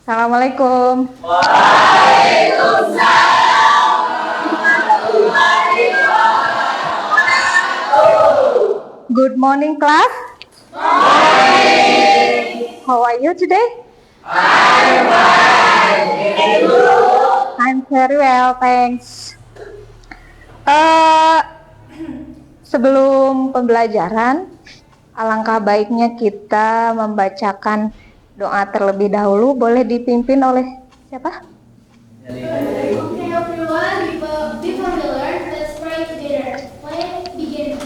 Assalamualaikum. Good morning, class. How are you today? I'm very well, thanks. Sebelum pembelajaran, alangkah baiknya kita membacakan doa terlebih dahulu. Boleh dipimpin oleh siapa? Okay, everyone, before we learn, let's pray together. Let's begin.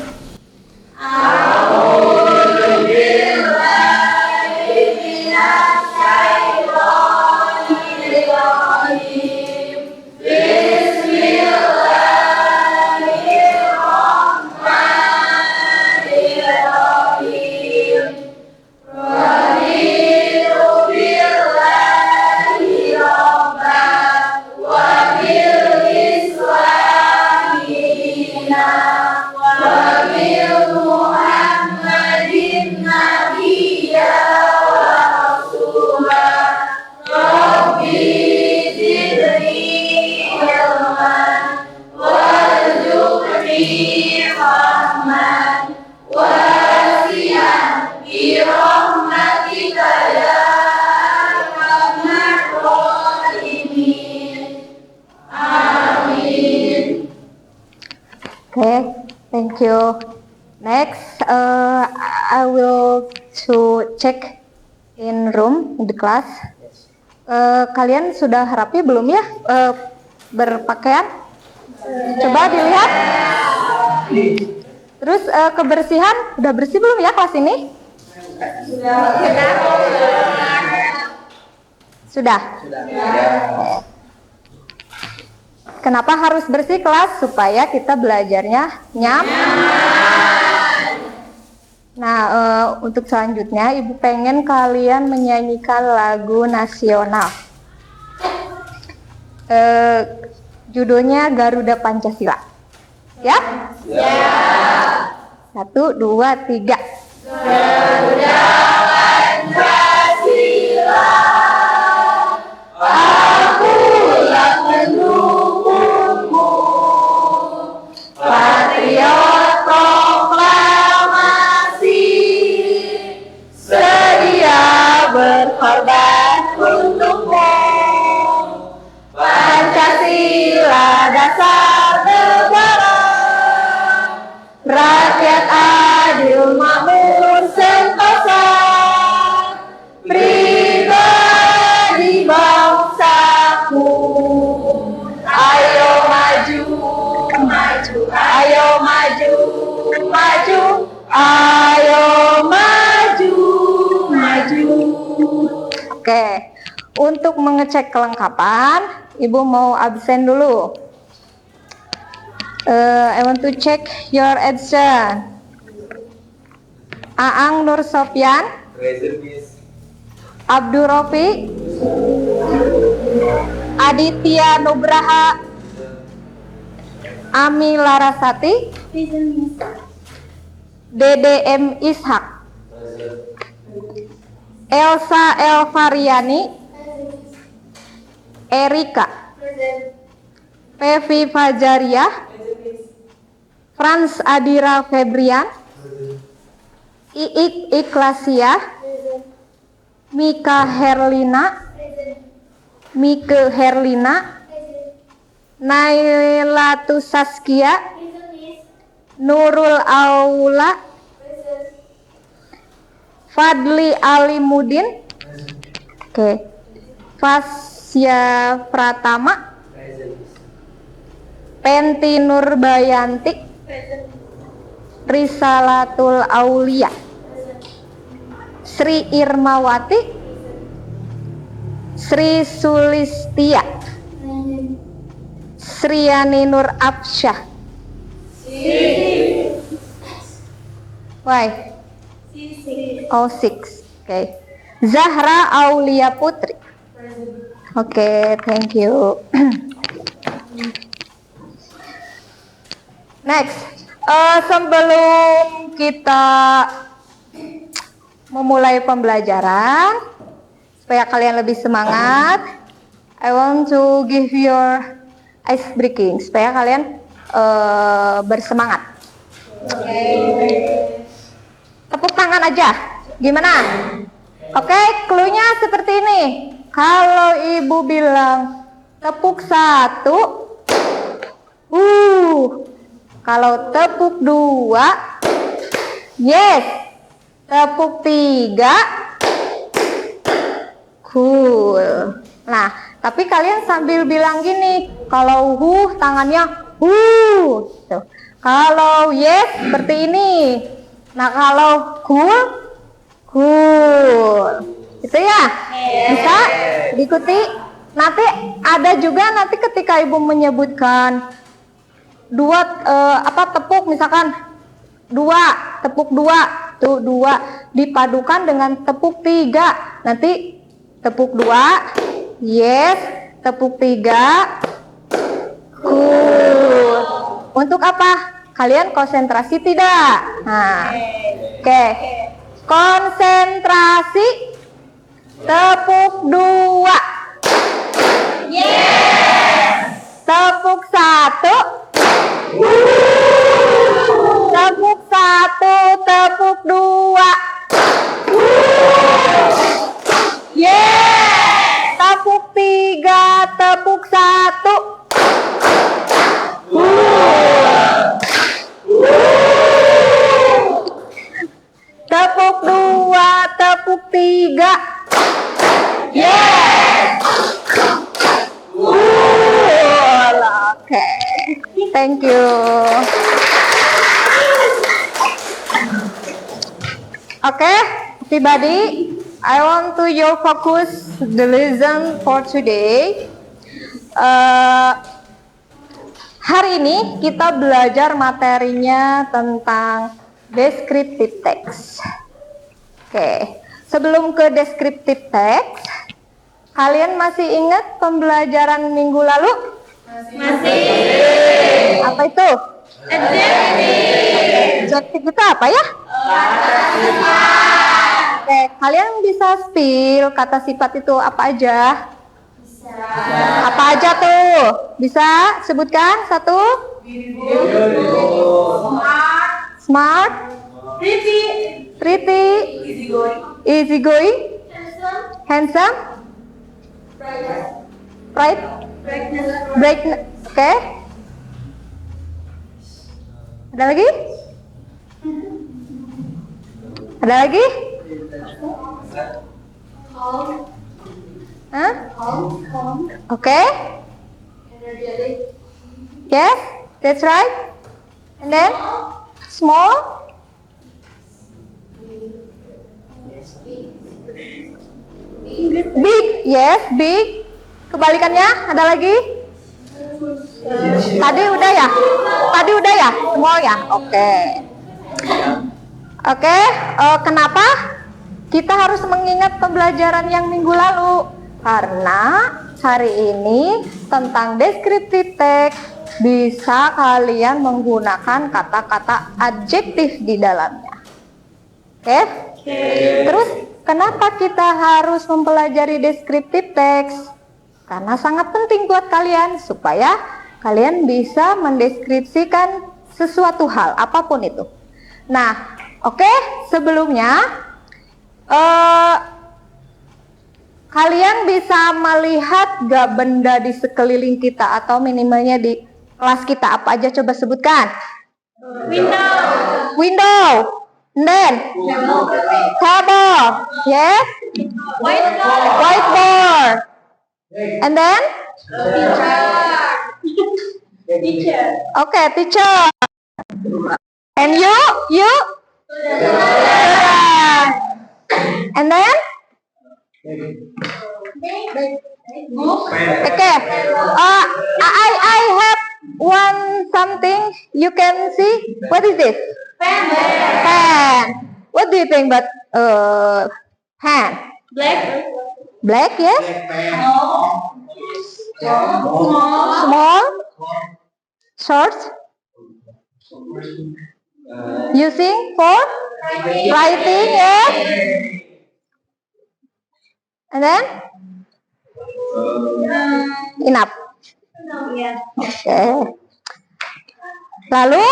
Okay, thank you. Next, I will to check in room in the class. Kalian sudah rapi belum ya berpakaian? Coba dilihat. Terus kebersihan, udah bersih belum ya kelas ini? Sudah. Kenapa harus bersih kelas? Supaya kita belajarnya nyaman. Nah, untuk selanjutnya Ibu pengen kalian menyanyikan lagu nasional. Judulnya Garuda Pancasila. Ya? Ya. 1, 2, 3. Garuda Pancasila. Akulah pendukungmu, patriot proklamasi, sedia berkorban untukmu. Pancasila dasar negara, rakyat adil makmur sentosa, pribadi bangsaku. Ayo maju, maju, ayo maju, maju, ayo maju, maju. Oke, untuk mengecek kelengkapan, Ibu mau absen dulu. I want to check your absence. Aang Nur Sofyan, Abdul Rofiq, Aditya Nugraha, Ami Larasati, DDM Ishak, Elsa Elvariani, Erika, Pevi Fajaria, Frans Adira Febrian, Iik Iklasia, Mika Herlina, Mike Herlina, Nailatu Saskia, Nurul Aula, Fadli Alimudin, Fasya Pratama, Penti Nurbayanti, Risalatul Aulia, Sri Irmawati, Sri Sulistia, Sriani Nur Absyah. Why? Oh, 6. Okay. Zahra Aulia Putri. Okay, thank you. Next, sebelum kita memulai pembelajaran, supaya kalian lebih semangat, I want to give your ice breaking supaya kalian bersemangat. Tepuk tangan aja. Gimana? Oke, clue-nya seperti ini. Kalau ibu bilang tepuk 1, kalau tepuk 2, yes. Tepuk 3, cool. Nah, tapi kalian sambil bilang gini, kalau tangannya tuh. Kalau yes seperti ini. Nah, kalau cool. Itu ya? Bisa diikuti. Nanti ada juga nanti ketika ibu menyebutkan tepuk, misalkan 2, tepuk 2, tuh 2 dipadukan dengan tepuk 3. Nanti tepuk 2, yes, tepuk 3, cool. Untuk apa? Kalian konsentrasi tidak? Nah, oke. Konsentrasi. Tepuk 2. Yes. Tepuk 1. Tepuk 1, tepuk 2. Yes. Tepuk 3, tepuk 1. Tepuk 2, tepuk 3. Yes. Oke. Thank you. Oke, everybody, I want to your focus the lesson for today. Hari ini kita belajar materinya tentang descriptive text. Oke, sebelum ke descriptive text, kalian masih ingat pembelajaran minggu lalu? Masih. Apa itu? Adjective itu apa ya? Oke, kalian bisa spill kata sifat itu apa aja? Bisa. Apa aja tuh? Bisa sebutkan satu? Smart. Pretty. Easy going. Handsome. Bright. Brightness. Oke. Ada lagi? Ada lagi? Hah? Okay. Yes, that's right. And then small. Big, yes, big. Kebalikannya ada lagi? Tadi udah ya? Small ya? Oke. Oke, kenapa kita harus mengingat pembelajaran yang minggu lalu? Karena hari ini tentang descriptive text bisa kalian menggunakan kata-kata adjektif di dalamnya. Oke? Terus kenapa kita harus mempelajari descriptive text? Karena sangat penting buat kalian supaya kalian bisa mendeskripsikan sesuatu hal, apapun itu. Nah, oke, sebelumnya kalian bisa melihat gak benda di sekeliling kita atau minimalnya di kelas kita apa aja, coba sebutkan. Window. And then table. Yes. Whiteboard. And then teacher. Okay, teacher. And you? And then? Okay. I have one something you can see. What is this? Pen. What do you think about pen? Black, yes? Small? Short? Using for writing, yes? And then enough. Oke. Lalu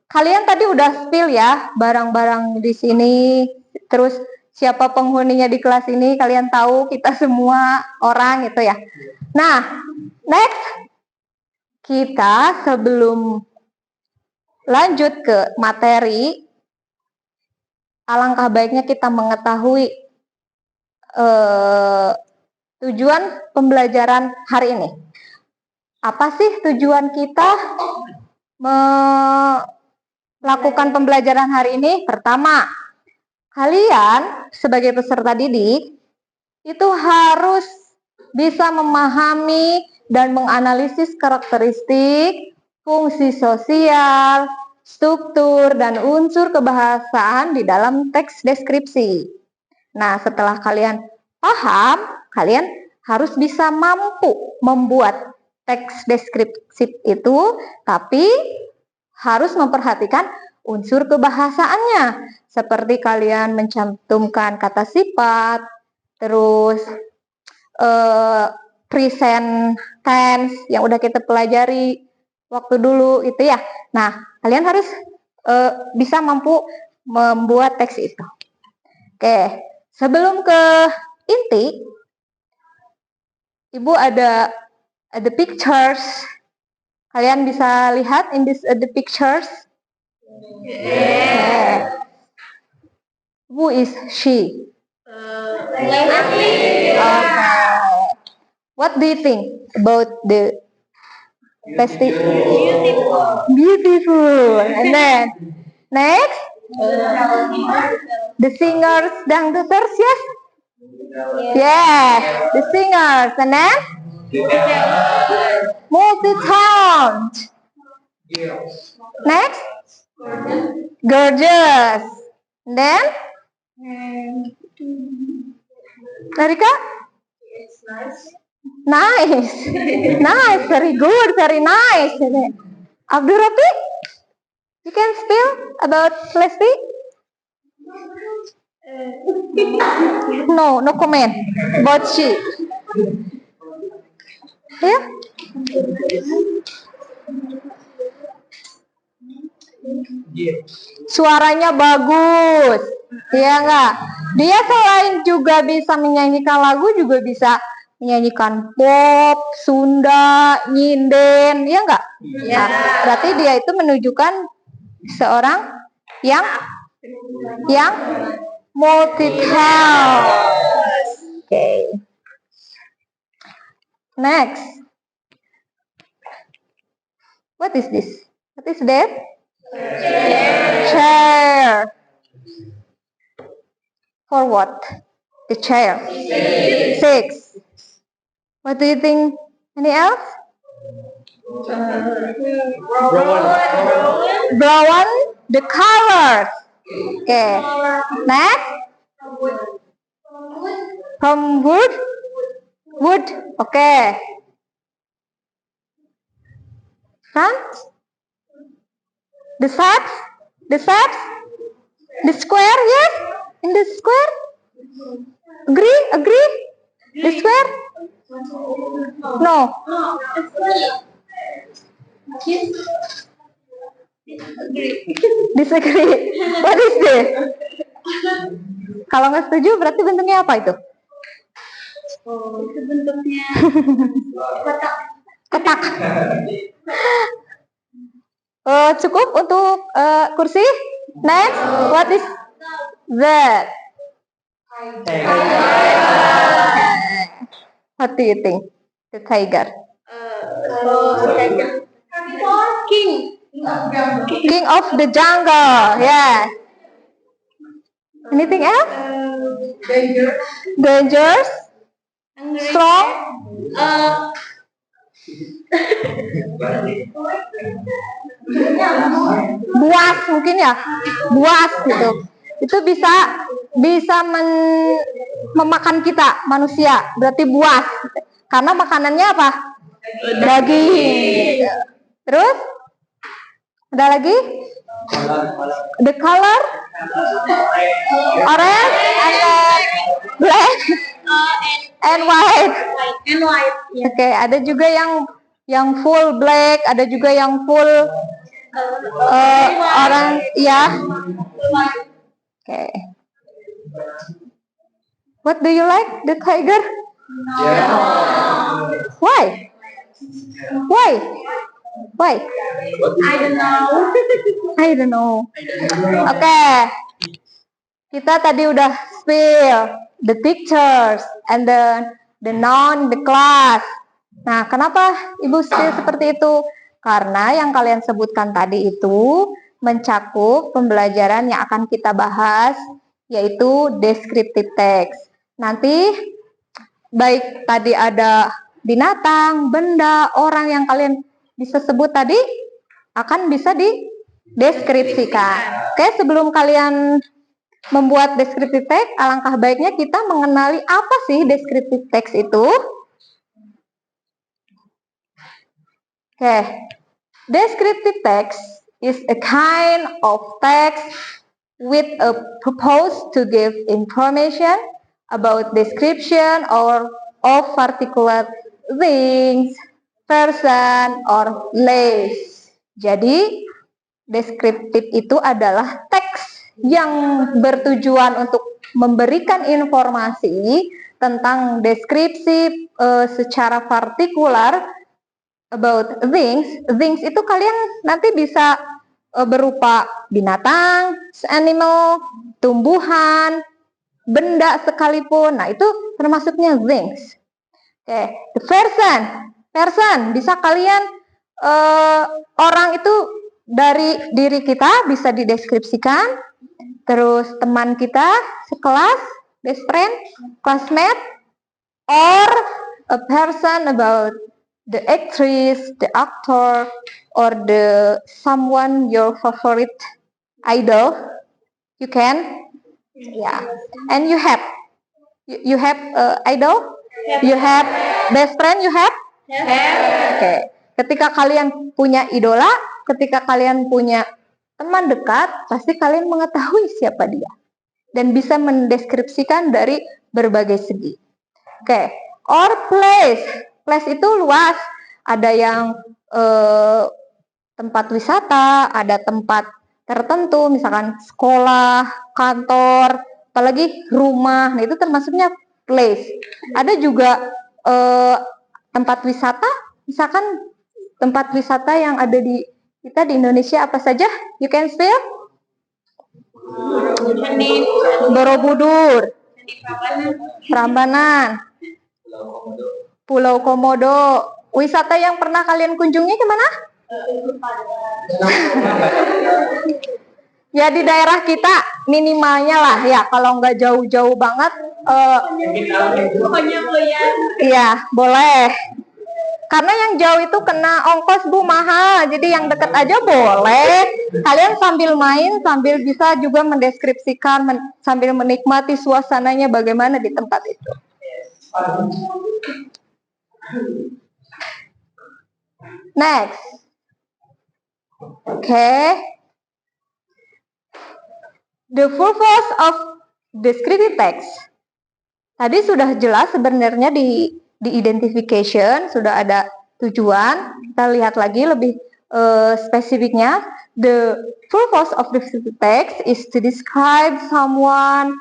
kalian tadi udah spill ya barang-barang di sini, terus siapa penghuninya di kelas ini kalian tahu, kita semua orang gitu ya. Nah, next kita sebelum lanjut ke materi, alangkah baiknya kita mengetahui tujuan pembelajaran hari ini. Apa sih tujuan kita melakukan pembelajaran hari ini? Pertama, kalian sebagai peserta didik itu harus bisa memahami dan menganalisis karakteristik, fungsi sosial, struktur, dan unsur kebahasaan di dalam teks deskripsi. Nah, setelah kalian paham, kalian harus bisa mampu membuat teks deskripsi itu, tapi harus memperhatikan unsur kebahasaannya, seperti kalian mencantumkan kata sifat, terus present tense yang udah kita pelajari waktu dulu itu ya. Nah, kalian harus bisa mampu membuat teks itu. Oke, sebelum ke inti, Ibu ada pictures. Kalian bisa lihat in this the pictures. Who is she? Okay. What do you think about the festival? Beautiful. And then next, the singers dan dancers, yes? Yes, the singers. And then multi-tone. Next, gorgeous. And then Narika? Nice. Nice, very good, very nice. Abdul Rafiq? You can spill about Lesti? No comment about she. Yeah? Suaranya bagus, ya enggak? Dia selain juga bisa menyanyikan lagu, juga bisa menyanyikan pop, Sunda, nyinden, ya enggak? Nah, berarti dia itu menunjukkan seorang yang multi-talent. Okay. Next. What is this? What is that? Chair. For what? The chair. 6. What do you think? Any else? Brown. The colors. Okay. Next. From wood. Wood. Okay. Front. The shapes. The square. Yes. In the square. Agree. The square. No. Disagree. What is this? Kalau nggak setuju berarti bentuknya apa itu? Itu bentuknya Kotak. Cukup untuk kursi. Next, what is that? What do you think? The tiger. King of the jungle. Yeah. Anything else? Dangerous. Strong. Buas mungkin ya. Buas gitu. Itu bisa memakan kita manusia. Berarti buas. Karena makanannya apa? Daging. Terus ada lagi? The color orange and then black and white. Oke, ada juga yang full black, ada juga yang full orange, ya. Oke. What do you like, the tiger? Why? Why? Why? I don't know. I don't know. Oke. Kita tadi udah spill the pictures and the noun, the class. Nah, kenapa Ibu spill seperti itu? Karena yang kalian sebutkan tadi itu mencakup pembelajaran yang akan kita bahas, yaitu descriptive text. Nanti baik tadi ada binatang, benda, orang yang kalian bisa sebut tadi akan bisa dideskripsikan. Oke, sebelum kalian membuat descriptive text, alangkah baiknya kita mengenali apa sih descriptive text itu. Oke, descriptive text is a kind of text with a purpose to give information about description or of particular things, person, or place. Jadi, deskriptif itu adalah teks yang bertujuan untuk memberikan informasi tentang deskripsi secara partikular about things. Things itu kalian nanti bisa berupa binatang, animal, tumbuhan, benda sekalipun. Nah, itu termasuknya things. Oke, the person bisa kalian orang itu dari diri kita bisa dideskripsikan. Terus teman kita sekelas, best friend, classmate, or a person about the actress, the actor, or the someone your favorite idol. You can, yeah. And you have idol, you have best friend, you have. Oke. Ketika kalian punya idola, ketika kalian punya teman dekat, pasti kalian mengetahui siapa dia dan bisa mendeskripsikan dari berbagai segi. Oke, or place. Place itu luas. Ada yang tempat wisata, ada tempat tertentu, misalkan sekolah, kantor, apalagi rumah. Nah, itu termasuknya place. Ada juga tempat wisata, misalkan tempat wisata yang ada di kita di Indonesia apa saja? You can spell? Borobudur, Prambanan, Pulau Komodo. Wisata yang pernah kalian kunjungi kemana? Ya di daerah kita minimalnya lah ya, kalau nggak jauh-jauh banget. Iya, boleh. Karena yang jauh itu kena ongkos Bu mahal, jadi yang deket aja boleh. Kalian sambil main, sambil bisa juga mendeskripsikan, sambil menikmati suasananya bagaimana di tempat itu. Next. Okay. The purpose of descriptive text. Tadi sudah jelas sebenarnya di identification, sudah ada tujuan. Kita lihat lagi lebih spesifiknya. The purpose of descriptive text is to describe someone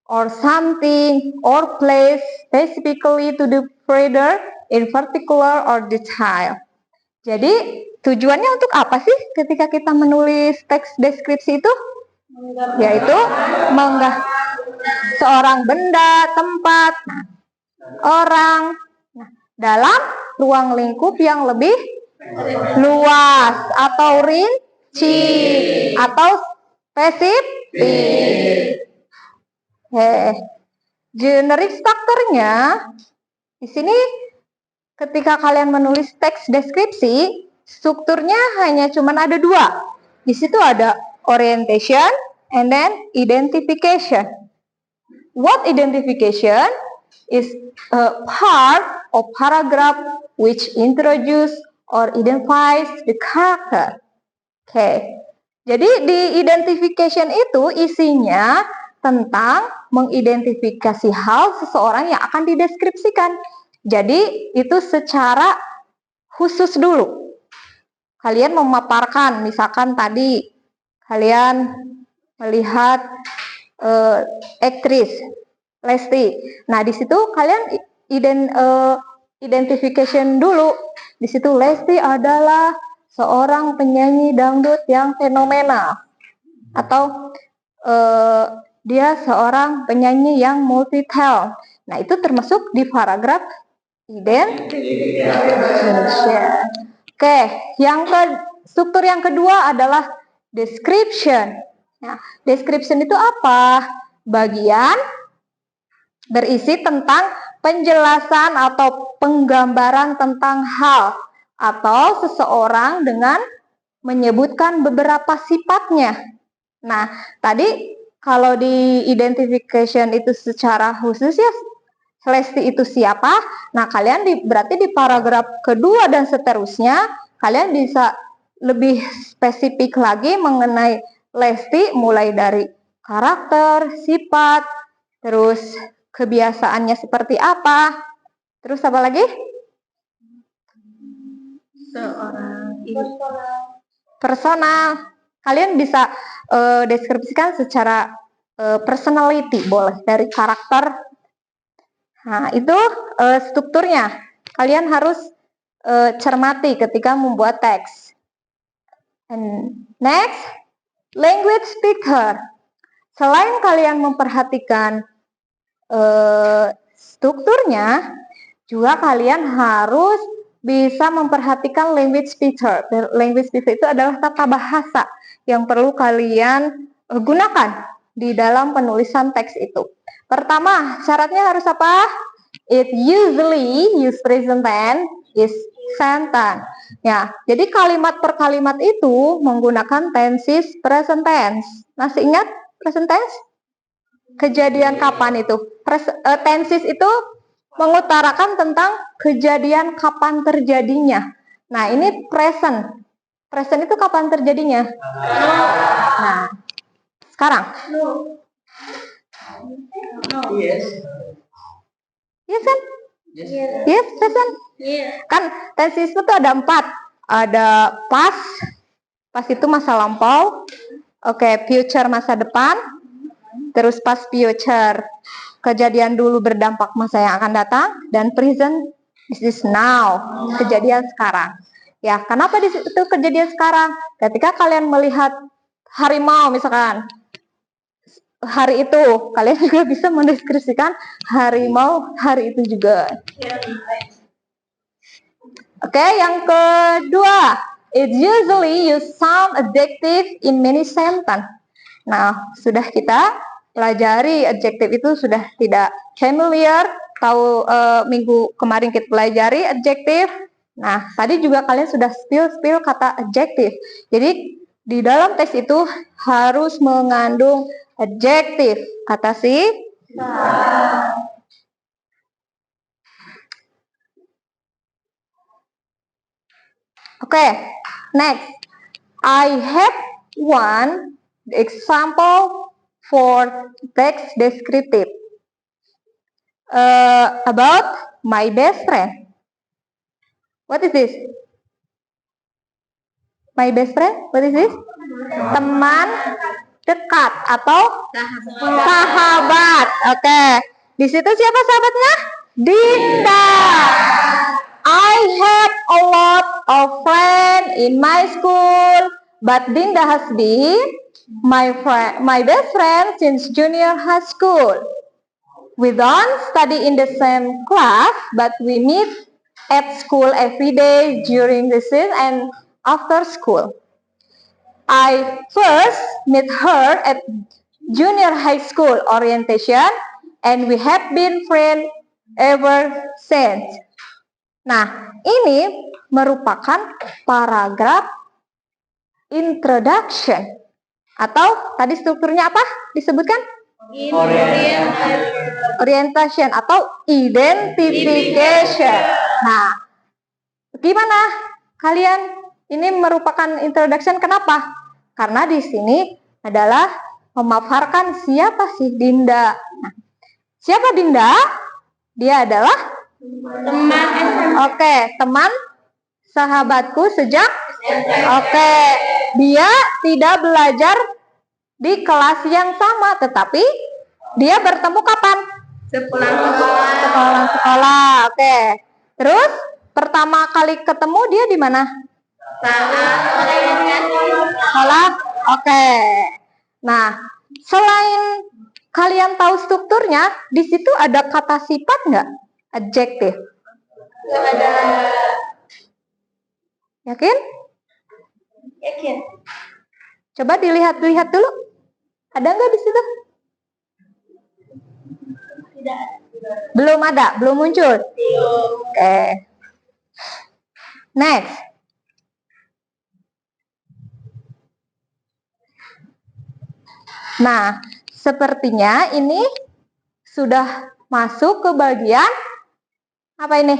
or something or place specifically to the reader in particular or detail. Jadi tujuannya untuk apa sih ketika kita menulis teks deskripsi itu? Yaitu seorang benda, tempat, orang, dalam ruang lingkup yang lebih luas atau rinci atau spesifik. Generic strukturnya di sini ketika kalian menulis teks deskripsi, strukturnya hanya cuma ada dua. Di situ ada orientation and then identification. What identification is a part of paragraph which introduce or identifies the character. Okay. Jadi di identification itu isinya tentang mengidentifikasi hal seseorang yang akan dideskripsikan. Jadi itu secara khusus dulu. Kalian memaparkan, misalkan tadi kalian melihat aktris Lesti. Nah, di situ kalian identification dulu. Di situ Lesti adalah seorang penyanyi dangdut yang fenomenal, atau dia seorang penyanyi yang multi talent. Nah, itu termasuk di paragraf identification. Oke, struktur yang kedua adalah description. Nah, description itu apa? Bagian berisi tentang penjelasan atau penggambaran tentang hal atau seseorang dengan menyebutkan beberapa sifatnya. Nah, tadi kalau di identification itu secara khusus ya, Lesti itu siapa? Nah, kalian berarti di paragraf kedua dan seterusnya, kalian bisa lebih spesifik lagi mengenai Lesti, mulai dari karakter, sifat, terus kebiasaannya seperti apa, terus apa lagi? Seorang personal. Kalian bisa deskripsikan secara personality, boleh dari karakter. Nah, itu strukturnya. Kalian harus cermati ketika membuat teks. And next, language speaker. Selain kalian memperhatikan strukturnya, juga kalian harus bisa memperhatikan language speaker. Language speaker itu adalah tata bahasa yang perlu kalian gunakan di dalam penulisan teks itu. Pertama, syaratnya harus apa? It usually use present tense is sentence. Ya, jadi kalimat per kalimat itu menggunakan tenses present tense. Masih ingat present tense? Kejadian kapan itu? Tenses itu mengutarakan tentang kejadian kapan terjadinya. Nah, ini present. Present itu kapan terjadinya? Nah, sekarang. Yes. Yes kan? Yes, present. Kan tenses itu ada 4. Ada past. Past itu masa lampau. Oke, future masa depan. Terus past future, kejadian dulu berdampak masa yang akan datang. Dan present, this is now, kejadian sekarang. Ya, kenapa di situ kejadian sekarang? Ketika kalian melihat harimau misalkan, hari itu, kalian juga bisa mendeskripsikan harimau hari itu juga. Oke, yang kedua, it usually use some adjective in many sentence. Nah, sudah kita pelajari adjective itu sudah tidak familiar. Tahu minggu kemarin kita pelajari adjective. Nah, tadi juga kalian sudah spill kata adjective. Jadi di dalam teks itu harus mengandung adjective. Kata si Oke, next. I have one example for text descriptive about my best friend. What is this? My best friend? What is this? Teman dekat atau sahabat. Oke. Di situ siapa sahabatnya? Dinda. I have a lot of friends in my school, but Dinda has been my best friend since junior high school. We don't study in the same class, but we meet at school every day during recess and after school. I first met her at junior high school orientation, and we have been friends ever since. Nah, ini merupakan paragraf introduction. Atau tadi strukturnya apa disebutkan? Orientation atau identification. Nah, gimana kalian? Ini merupakan introduction, kenapa? Karena di sini adalah memaparkan siapa sih Dinda. Nah, siapa Dinda? Dia adalah Teman Oke, teman sahabatku sejak Oke, dia tidak belajar di kelas yang sama, tetapi dia bertemu kapan? sepulang sekolah. Sekolah. Oke. Terus pertama kali ketemu dia di mana? Saat Sekolah. Oke. Nah, selain kalian tahu strukturnya, di situ ada kata sifat nggak? Adjektif. ada Yakin? yakin. Coba dilihat-lihat dulu. Ada nggak di situ? Tidak. Belum ada, belum muncul. Oke. Next. Nah, sepertinya ini sudah masuk ke bagian apa ini?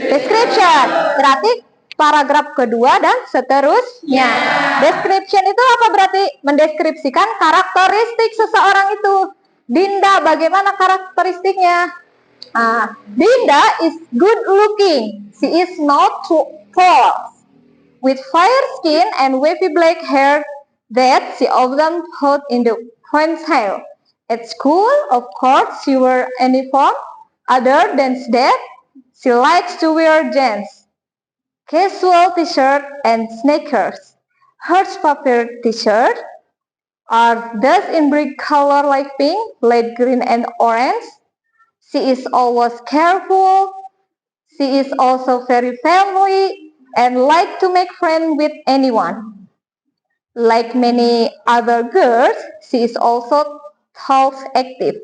Description. Berarti paragraf kedua dan seterusnya. Description itu apa berarti? Mendeskripsikan karakteristik seseorang itu. Dinda, bagaimana karakteristiknya? Dinda is good looking. She is not too tall. With fair skin and wavy black hair that she often put in the ponytail. At school, of course, she wears uniform. Other than that, she likes to wear jeans, casual t-shirt, and sneakers. Her favorite t-shirt are those in bright color like pink, light green, and orange. She is always careful. She is also very friendly and like to make friends with anyone. Like many other girls, she is also talkative.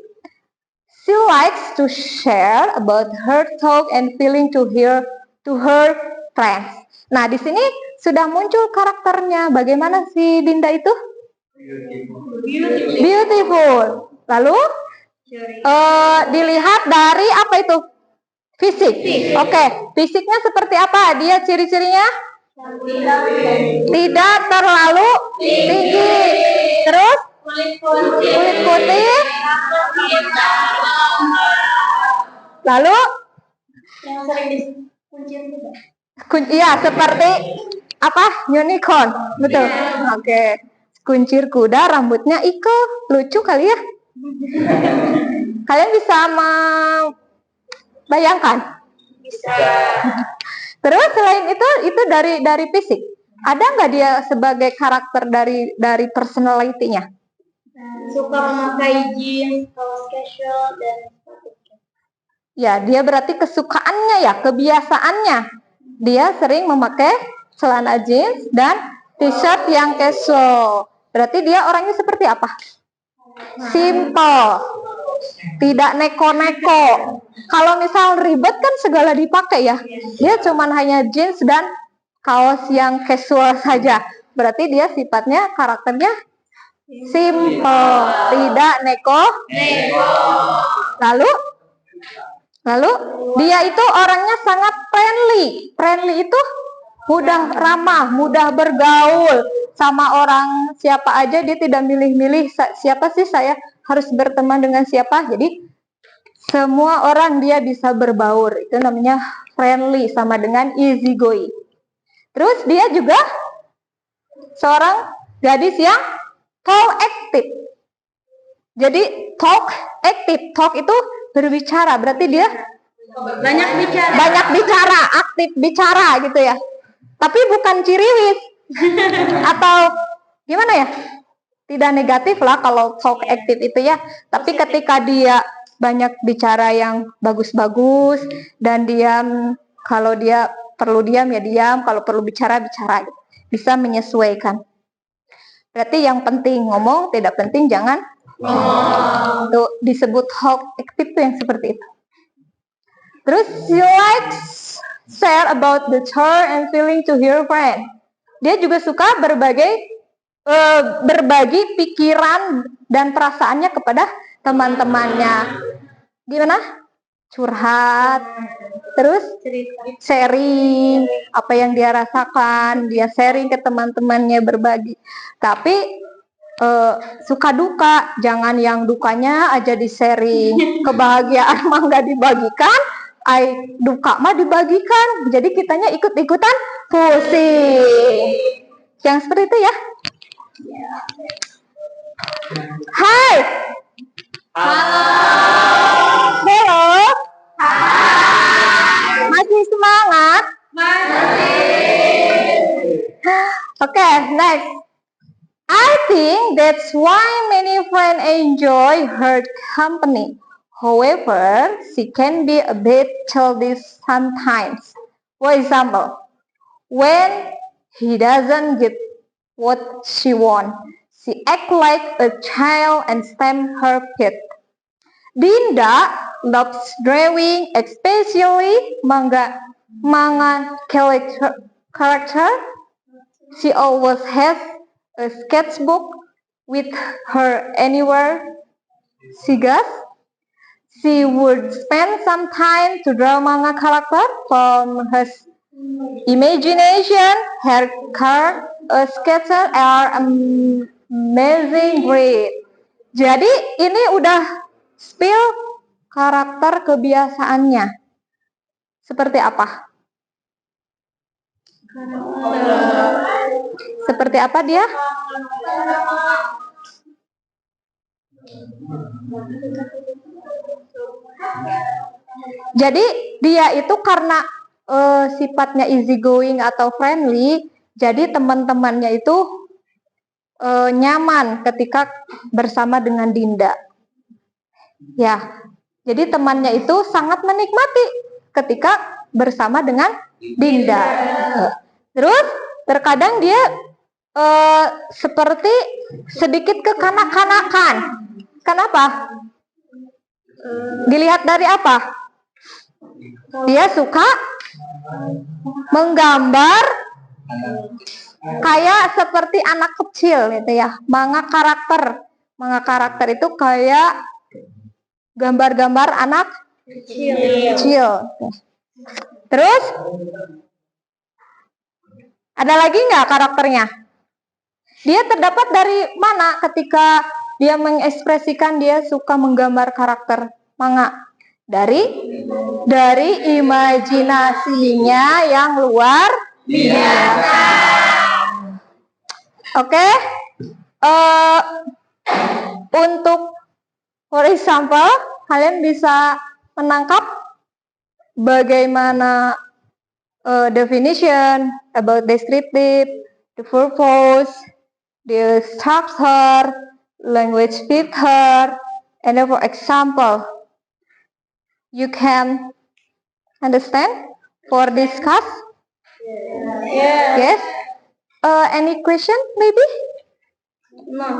She likes to share about her thought and feeling to her friends. Nah, di sini sudah muncul karakternya. Bagaimana si Dinda itu? Beautiful. Lalu dilihat dari apa itu? Fisik. Oke, fisiknya seperti apa? Dia ciri-cirinya tidak terlalu tinggi. Terus kulit putih. Lalu Yang sering dikunci juga. Iya, seperti apa? Unicorn. Betul. Oke. Kuncir kuda, rambutnya Iko. Lucu kali ya? Kalian bisa membayangkan? Bisa. Terus selain itu dari fisik. Ada nggak dia sebagai karakter dari personality-nya? Suka memakai jeans, kaos casual, dan sepatu. Ya, dia berarti kesukaannya ya, kebiasaannya. Dia sering memakai celana jeans dan t-shirt yang casual. Berarti dia orangnya seperti apa? Simple. Tidak neko-neko. Kalau misal ribet kan segala dipakai ya. Dia cuman hanya jeans dan kaos yang casual saja. Berarti dia sifatnya, karakternya simple. Tidak neko. Lalu dia itu orangnya sangat friendly. Friendly itu mudah ramah, mudah bergaul sama orang siapa aja. Dia tidak milih-milih siapa sih saya harus berteman dengan siapa. Jadi semua orang dia bisa berbaur. Itu namanya friendly, sama dengan easy going. Terus dia juga seorang gadis yang talk active. Jadi talk active, talk itu berbicara, berarti dia Banyak bicara. banyak bicara, aktif bicara gitu ya. Tapi bukan ciriwis atau gimana ya? Tidak negatif lah kalau talk active itu ya. Tapi ketika dia banyak bicara yang bagus-bagus dan diam, kalau dia perlu diam ya diam, kalau perlu bicara bicara, bisa menyesuaikan. Berarti yang penting ngomong, tidak penting jangan Itu disebut talk active tuh yang seperti itu. Terus she likes share about the thought and feeling to her friend. Dia juga suka berbagi pikiran dan perasaannya kepada teman-temannya. Gimana? curhat, terus sharing apa yang dia rasakan, dia sharing ke teman-temannya, berbagi. Tapi suka duka, jangan yang dukanya aja di sharing, kebahagiaan mah nggak dibagikan, duka mah dibagikan, jadi kitanya ikut-ikutan pusing. Yang seperti itu ya. Hai. Halo. Masih semangat? Oke, next. I think that's why many friends enjoy her company. However, she can be a bit childish sometimes. For example, when he doesn't get what she wants, she acts like a child and stamps her feet. Dinda loves drawing, especially manga character. She always has a sketchbook with her anywhere she goes. She would spend some time to draw manga character from her imagination. Her sketches are amazing great. Jadi ini udah spill karakter kebiasaannya. Seperti apa? Seperti apa dia? Jadi dia itu karena sifatnya easy going atau friendly, jadi teman-temannya itu nyaman ketika bersama dengan Dinda. Ya, jadi temannya itu sangat menikmati ketika bersama dengan Dinda. Terus terkadang dia seperti sedikit kekanak-kanakan. Kenapa? Dilihat dari apa? Dia suka menggambar kayak seperti anak kecil gitu ya. Manga karakter itu kayak gambar-gambar anak kecil. Terus ada lagi nggak karakternya? Dia terdapat dari mana ketika dia mengekspresikan dia suka menggambar karakter manga? Dari imajinasinya yang luar biasa. Oke. Untuk for example, kalian bisa menangkap bagaimana definition about descriptive, the purpose, the structure, language feature, and for example, you can understand for discuss? Yes. Any question maybe? No.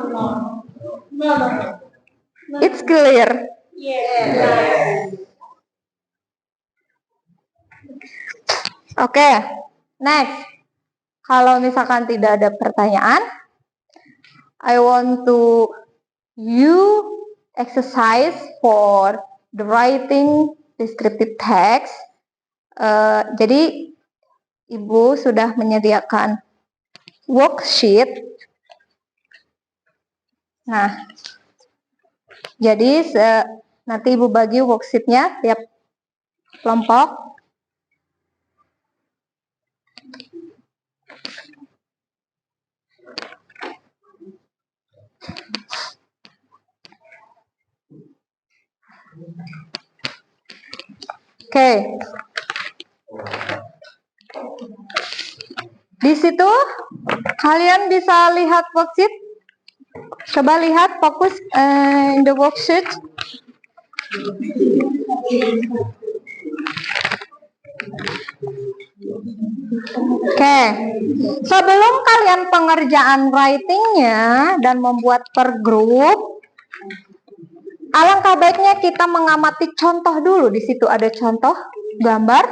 It's clear. Oke, next. Kalau misalkan tidak ada pertanyaan, I want to you exercise for the writing descriptive text. Jadi Ibu sudah menyediakan worksheet. Nah, jadi nanti Ibu bagi worksheetnya tiap kelompok. Oke. Di situ kalian bisa lihat worksheet. Coba lihat, fokus in the worksheet. Oke. Sebelum kalian pengerjaan writingnya dan membuat per grup, alangkah baiknya kita mengamati contoh dulu. Di situ ada contoh gambar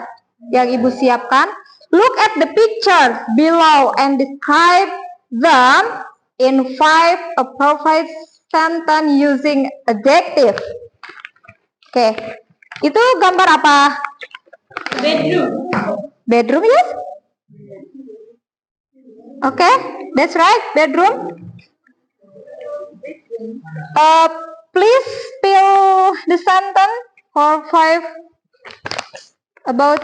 yang Ibu siapkan. Look at the picture below and describe them in 5 appropriate sentence using adjective. Oke. Itu gambar apa? Bedroom, yes? Okay, that's right, bedroom. Please fill the sentence for 5 about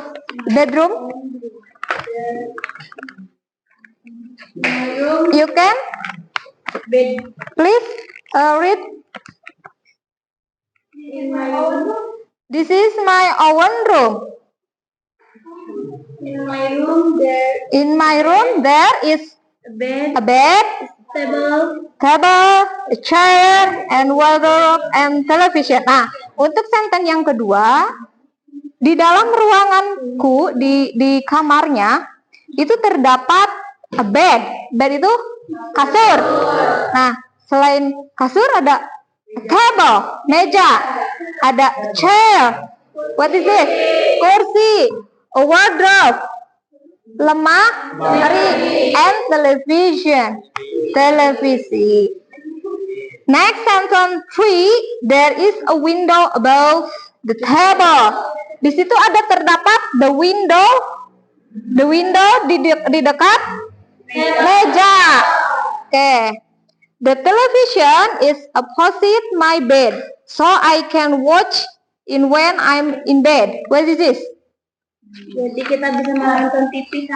bedroom. You can please read. This is my own room. In my room there is a bed, table, a chair, and wardrobe, and television. Nah, untuk sentence yang kedua, di dalam ruanganku, di kamarnya, itu terdapat a bed. Bed itu kasur. Nah, selain kasur ada table, meja, ada chair. What is this? Kursi, a wardrobe, lemari, and television. Televisi. Next sentence 3, there is a window above the table. Di situ ada terdapat the window di dekat meja. Okay. The television is opposite my bed, so I can watch in when I'm in bed. What is this? Jadi kita bisa menonton TV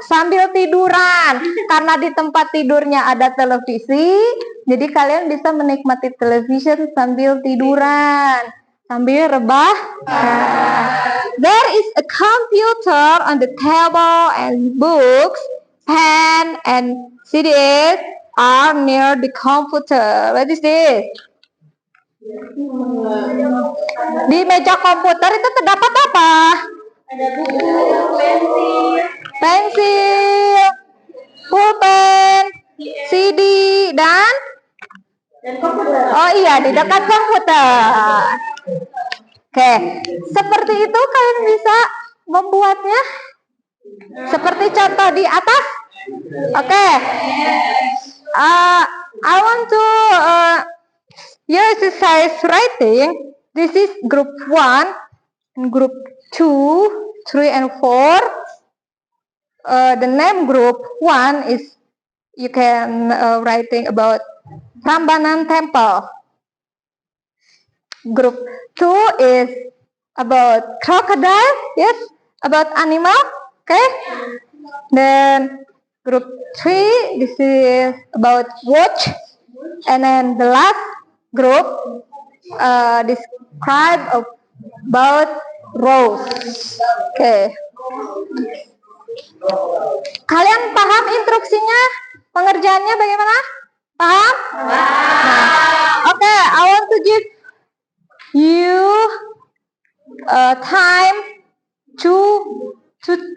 sambil tiduran. Karena di tempat tidurnya ada televisi, jadi kalian bisa menikmati television sambil tiduran, sambil rebahan. There is a computer on the table, and books, pen, and CDs are near the computer. What is this? Di meja komputer itu terdapat apa? Ada buku, pensil, pulpen, CD, dan komputer. Oh iya, di dekat komputer. Oke, seperti itu kalian bisa membuatnya seperti contoh di atas. Oke. I want to exercise writing. This is group 1 and group 2, 3, and 4. The name group 1 is you can writing about Prambanan Temple. Group 2 is about crocodile, yes, about animal, okay. Then group 3, this is about watch, and then the last group describe about rose. Okay. Kalian paham instruksinya? Pengerjaannya bagaimana? Paham? Okay, I want to give you time to 20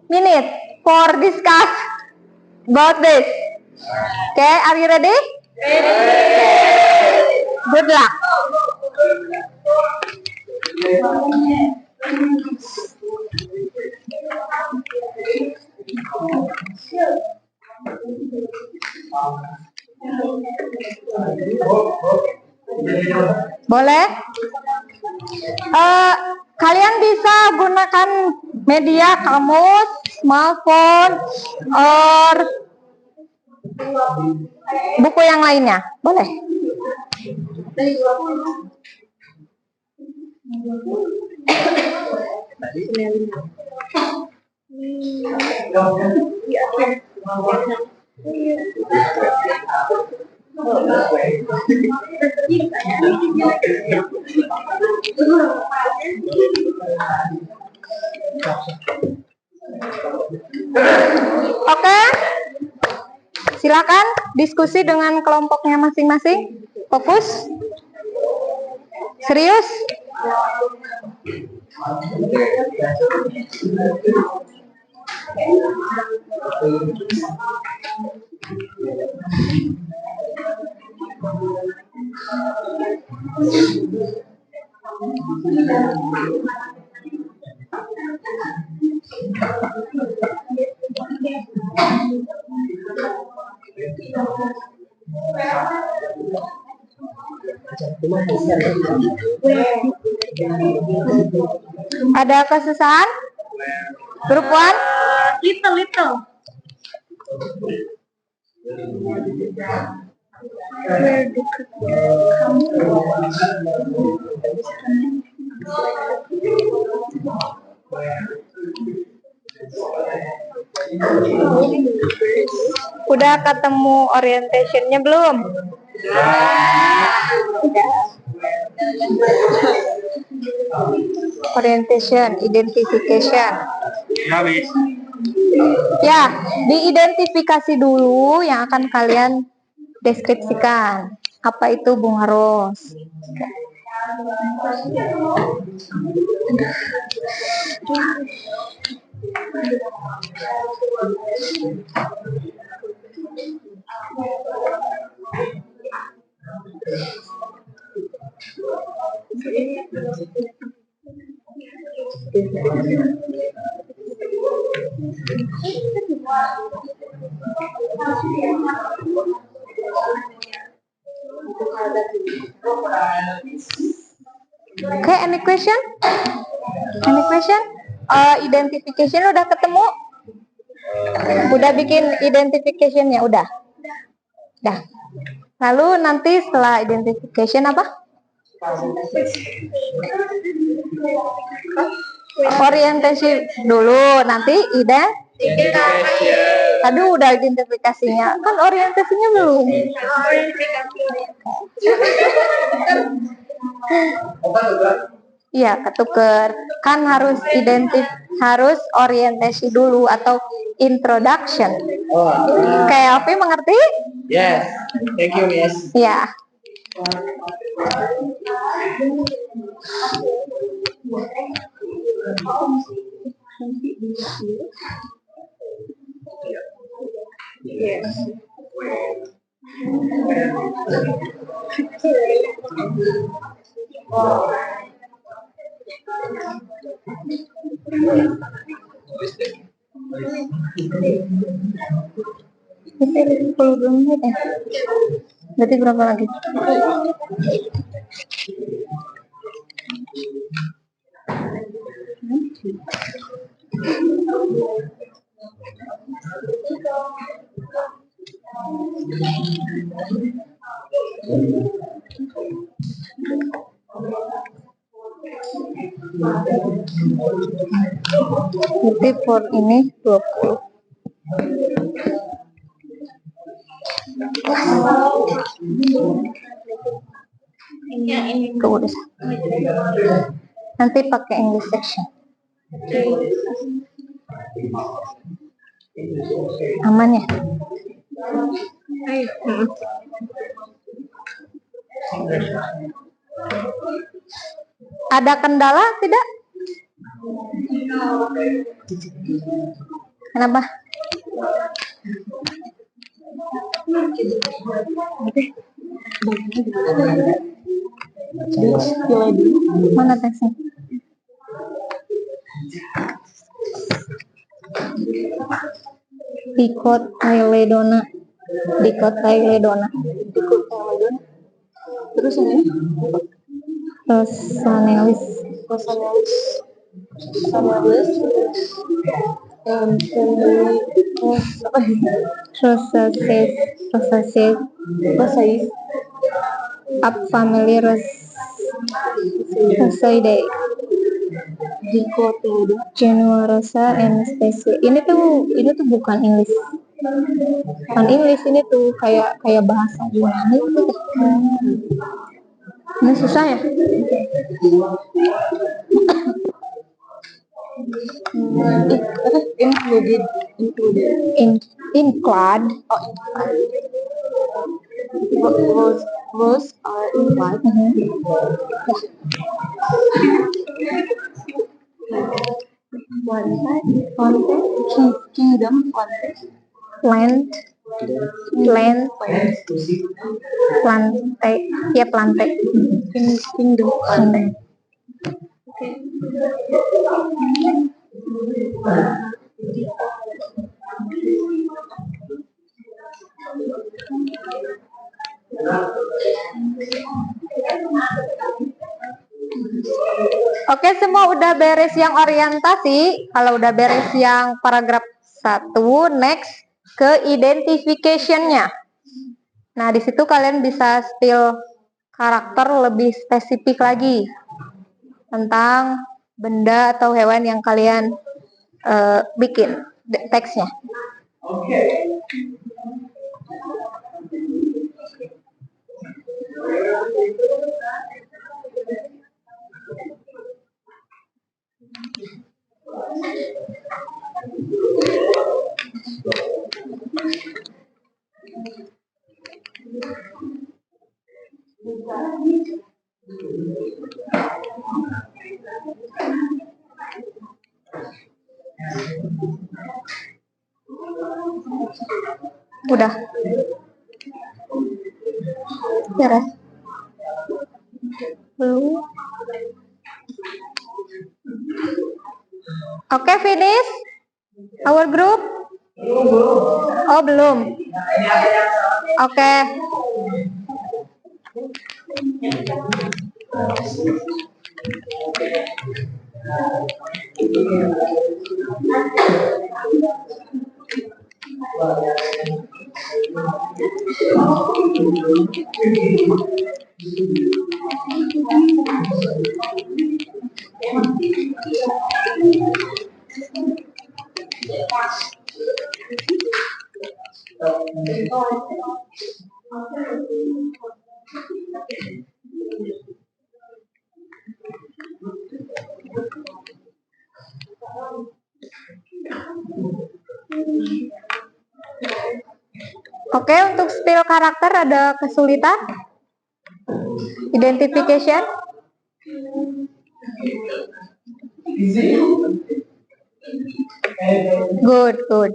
minutes for discuss about this. Okay, are you ready? Good luck. Boleh? Kalian bisa gunakan media kamus, smartphone, or buku yang lainnya. Boleh? Oke, silakan diskusi dengan kelompoknya masing-masing. Fokus, serius. Ada kesusahan? Grup 1? Little. Udah ketemu orientationnya belum? Udah. Orientation, identification. Ya, diidentifikasi dulu yang akan kalian deskripsikan. Apa itu bunga ros? Okay, any question? Any question? Identification udah ketemu? Udah bikin identificationnya? Udah? Udah. Lalu nanti setelah identification apa? Orientasi dulu, nanti tadi udah identifikasinya, kan orientasinya belum. Iya, ketuker. Kan harus orientasi dulu atau introduction. Kayak Alfi mengerti? Yes. Thank you, Miss. Ya. Ini 10 menit ya? Berarti berapa lagi? Berarti for ini 20. Tuh, udah. Nanti pakai English section. Aman ya? Ada kendala tidak? Kenapa? Mana teksnya? Dicotyledona. Terus ini? Rosanelis. Rosaceae. Up family Rosaceae. Genua Rosa and species. Ini tuh bukan English. Bukan English, ini tuh kayak bahasa Yunani tuh. Ini susah ya? Include. Rose are implied. Kingdom. Plant. Ya, plante. Kingdom. Plante. Oke, semua udah beres yang orientasi. Kalau udah beres yang paragraf 1, next ke identification-nya. Nah, di situ kalian bisa spill karakter lebih spesifik lagi tentang benda atau hewan yang kalian bikin teksnya. Udah. Beres. Belum. Oke, finish. Our group? Oh, belum. Oke. Oke, untuk spill karakter ada kesulitan? Identification? Good, good.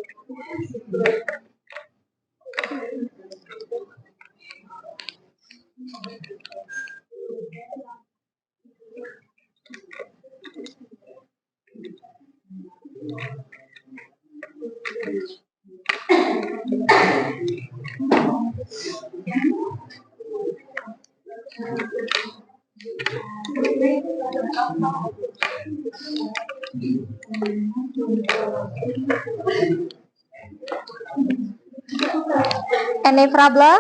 Any problem?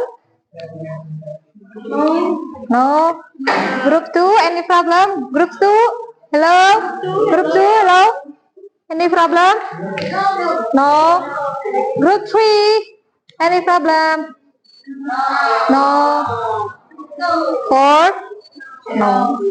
No. Group 2, any problem? Group 2? Hello? Group 2, hello? Any problem? No. Group 3, any problem? No. 4? No.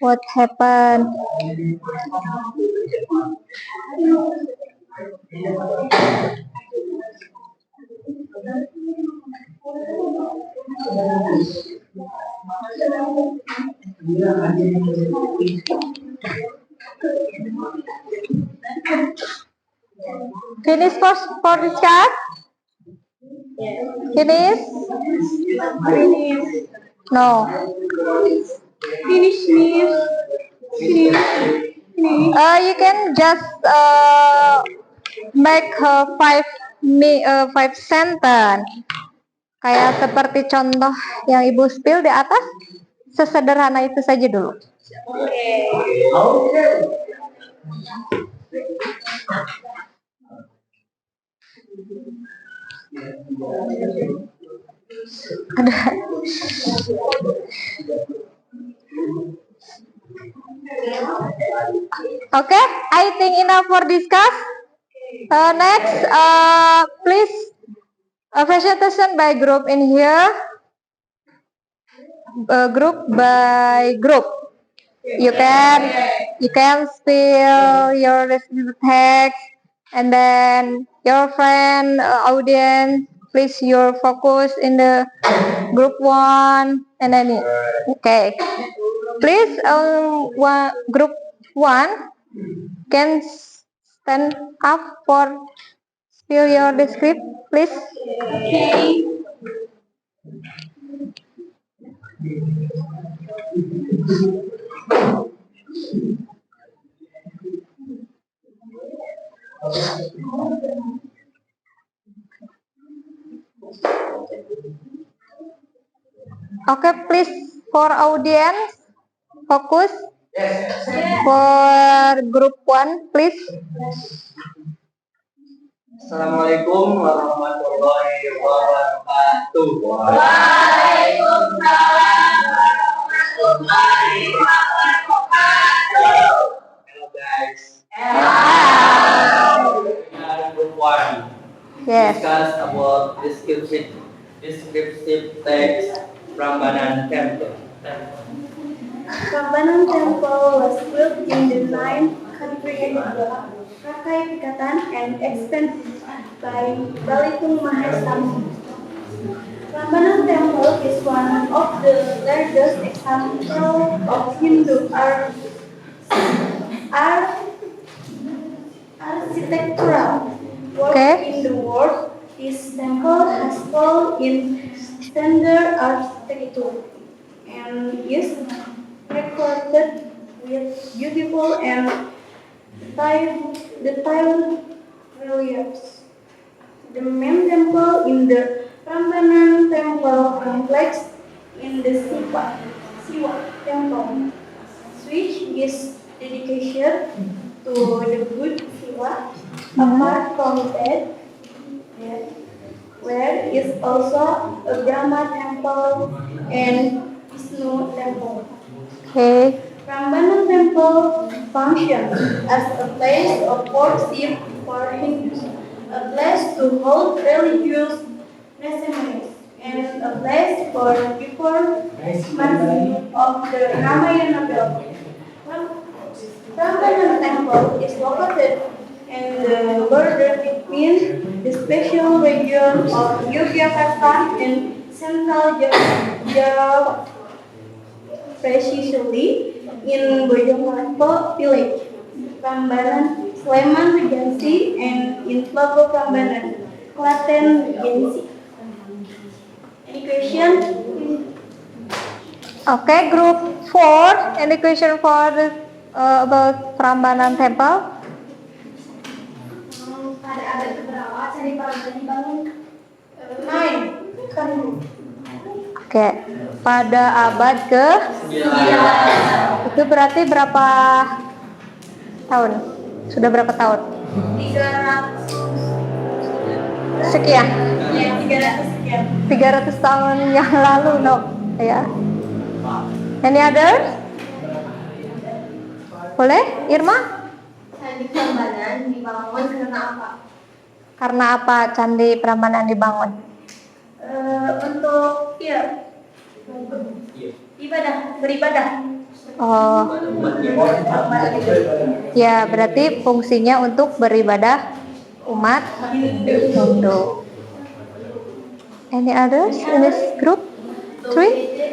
What happened? Finish for this card? Finish? No. Finish, miss. Finish. You can just make five sentence. Kayak seperti contoh yang Ibu spill di atas, sesederhana itu saja dulu. Ada. Okay, I think enough for discuss. Next, please A presentation by group in here. Group by group. You can fill your text, and then your friend audience, please your focus in the group 1, and then okay. Please group 1 can stand up for fill your script, please. Okay, please for audience focus. For group 1, please. Assalamualaikum warahmatullahi wabarakatuh. Hello guys. We are group 1. Yes. Discuss about descriptive text Prambanan Temple. Prambanan Temple was built in the 9th century Rakai Pikatan and expanded by Balitung Mahasam. Prambanan Temple is one of the largest examples of Hindu architectural work in the world. This temple has fallen in standard architecture and is recorded with beautiful and detailed reliefs. The main temple in the Prambanan Temple complex in the Siwa Temple, which is dedicated to the good Siwa. Apart from that, where is also a Brahma Temple and Vishnu Temple. Okay. Prambanan Temple functions as a place of worship for Hindus, a place to hold religious ceremonies, and a place for performance of the Ramayana film. Prambanan Temple is located in the border between the special region of Yogyakarta and Central Java, precisely in Bojonegoro village, Prambanan, Sleman Regency, and in Tlogo Prambanan, Klaten Regency. Any question? Okay, group 4. Any question for about Prambanan Temple? Pada abad keberapa Candi Prambanan dibangun? 9. Oke, pada abad ke 9. Itu berarti berapa tahun? Sudah berapa tahun? 300 sekian. Ya, 300 sekian. 300 tahun yang lalu, no. Ya. Any other? Boleh, Irma? Candi Prambanan dibangun karena apa? Karena apa Candi Prambanan dibangun? Untuk beribadah. Oh, ya berarti fungsinya untuk beribadah umat Hindu. Any others in this group? 3?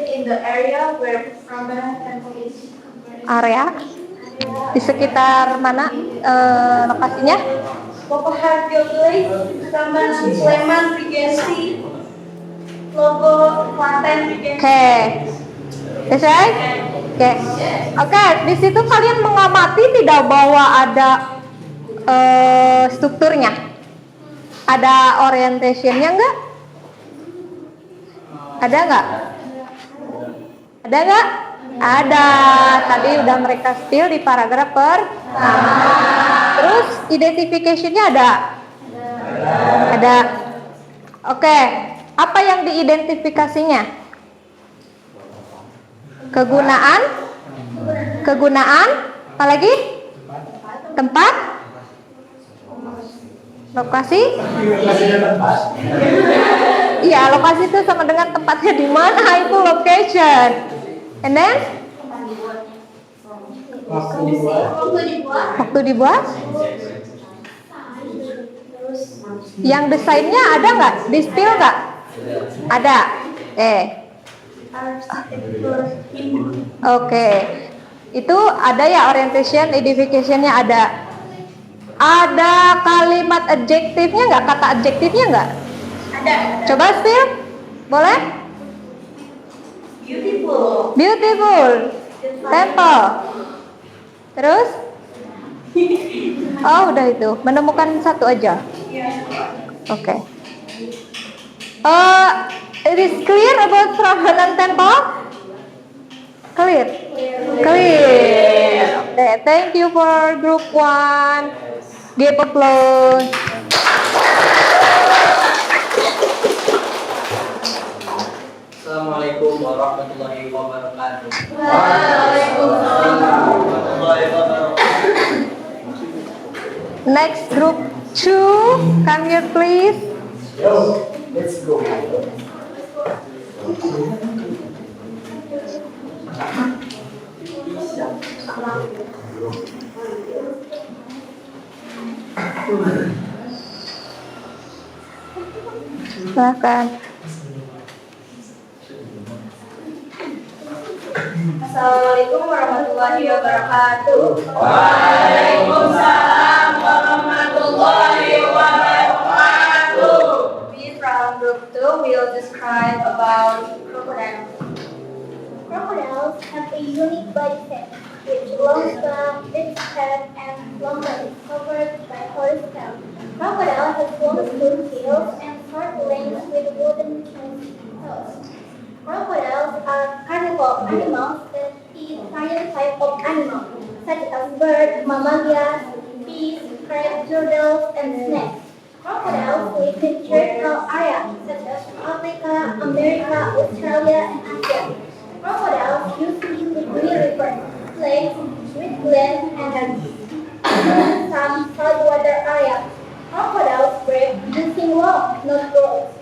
In the area where Prambanan Temple is. Area? Di sekitar mana lokasinya? Popoharjo Village, Prambanan, Sleman Regency, Tlogo Klaten Regency. Oke. Yes, right? Oke. Oke, di situ kalian mengamati tidak bahwa ada strukturnya? Ada orientationnya enggak? Ada enggak? Ada enggak? Ada. Tadi udah mereka spill di paragraf pertama. Terus identification-nya ada? Ada. Oke. Apa yang diidentifikasinya? Kegunaan, apa lagi? Tempat? Lokasi? Iya, lokasi itu sama dengan tempatnya di mana, itu location. And then? Waktu dibuat? Yang desainnya ada nggak? Di spill nggak? Ada. Oke. Itu ada ya orientation, edification-nya ada. Ada kalimat adjektifnya nggak? Kata adjektifnya nggak? Ada. Coba spill. Boleh? Beautiful. Beautiful. Temple. Terus? Oh, udah itu. Menemukan satu aja. Oke. It is clear about Prambanan Temple? Clear. Clear. Okay, thank you for group 1. Give applause. Assalamualaikum warahmatullahi wabarakatuh. Waalaikumsalam warahmatullahi wabarakatuh. Next group 2, come here please. Yo, let's go. Silakan. Assalamualaikum warahmatullahi wabarakatuh. Waalaikumsalam warahmatullahi wabarakatuh. We from group 2 will describe about crocodiles. Crocodiles have a unique body shape, which long stomach, big head, and long body covered by horse tail. Crocodile has long smooth tails and short legs with wooden toes. Crocodiles are carnivore animals that eat various types of animals, such as birds, mammalians, fish, crabs, turtles, and snakes. Crocodiles live in tropical areas such as Africa, America, Australia, and Asia. Crocodiles usually live near rivers, lakes, wetlands, and some saltwater areas. Crocodiles breathe using lungs, not throats.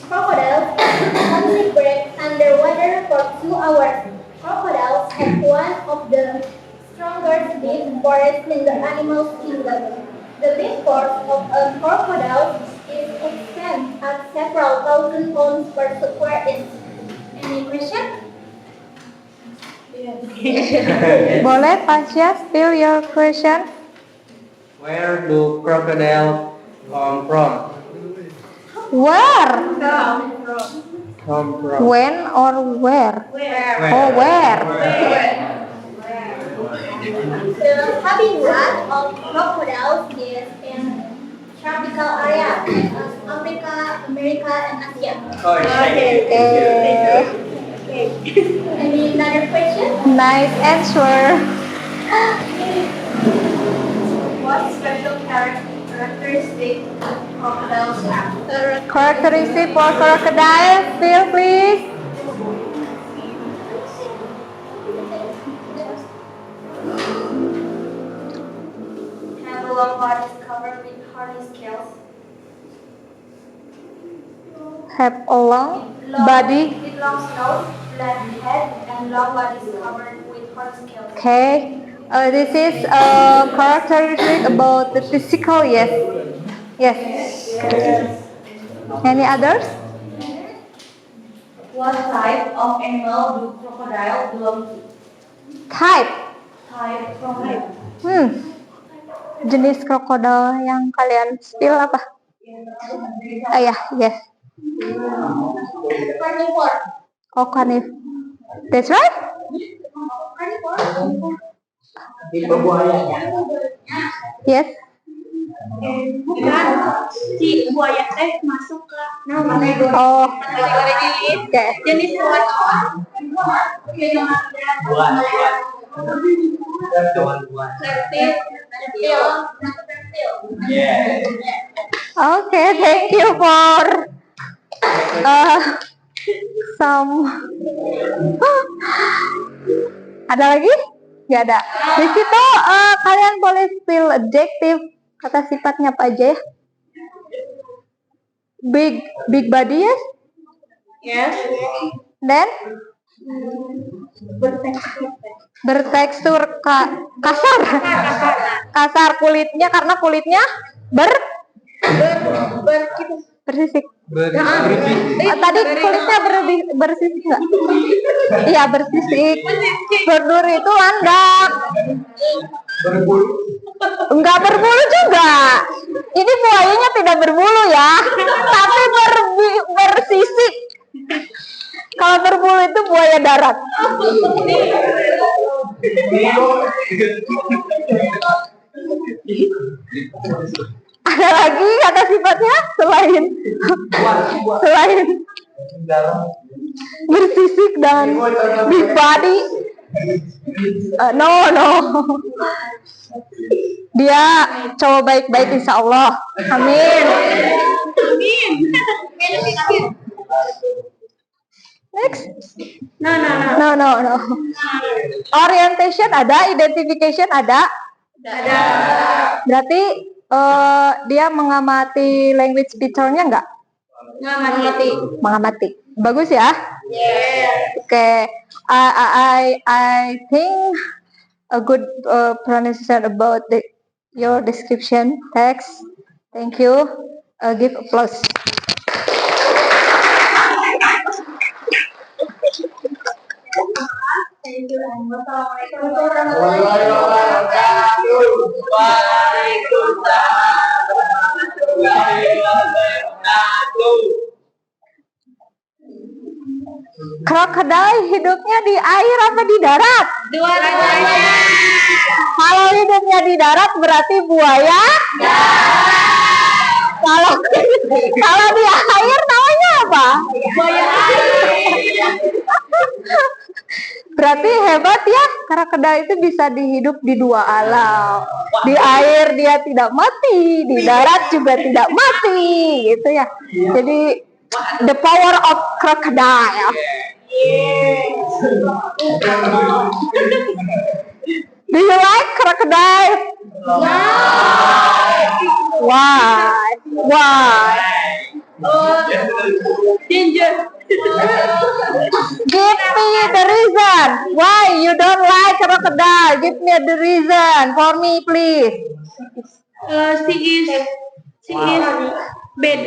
Crocodiles only breathe underwater for 2 hours. Crocodiles have one of the strongest beak forests in the animal kingdom. The beak force of a crocodile is extended at several thousand pounds per square inch. Any question? Boleh Tasya spill your question? Where do crocodile come from? Where? Come from. When or where? Where? Oh, where? The habitat of crocodiles is in tropical areas such as Africa, America, and Asia. Oh, thank you. Okay. Any another question? Nice answer. What special characteristic crocodiles have? Characteristic for crocodile, spill please. Have long bodies covered with horny scales. Have a long body. With long snout, flat head, and long bodies covered with horny scales. Okay. This is a characteristic about the physical, yes. Yes. Any others? What type of animal do crocodiles belong to? Type. Type crocodile. Jenis krokodil yang kalian spill apa? Ya, yes. Carnivore. Oh, carnivore. That's right. Carnivore. Yes. Bukan si buaya teh masuk ke Oh, okay. Jenis buaya Yeah. okay. Thank you for some. Ada lagi? Gak ada. Di situ kalian boleh spill adjective, kata sifatnya apa aja ya? big body, yes. Yes. Then bertekstur kasar. Kasar kulitnya karena kulitnya bersisik. Tadi kulitnya bersisik nggak? Iya bersisik. Berduri itu landak. Enggak berbulu juga. Ini buayanya tidak berbulu ya, tapi bersisik. Kalau berbulu itu buaya darat. Ada lagi kata sifatnya selain bersisik dan big body? No. Dia cowok baik-baik insya Allah. Amin. Next. No. Orientation ada, identification ada. Berarti dia mengamati language picture-nya enggak? Mengamati. Bagus ya? Oke. I think a good pronunciation about your description text. Thank you. Give applause. Thank you. Wassalamualaikum warahmatullahi wabarakatuh. Krokodil hidupnya di air apa di darat? Dua-duanya. Kalau hidupnya di darat berarti buaya. Kalau di air namanya apa? Buaya air. Berarti hebat ya, krokodil itu bisa dihidup di dua alam. Di air dia tidak mati, di darat juga tidak mati, gitu ya. Jadi the power of crocodile. Do you like crocodile? Why? Danger. Give me the reason why you don't like crocodile. Give me the reason for me, please. She is bad.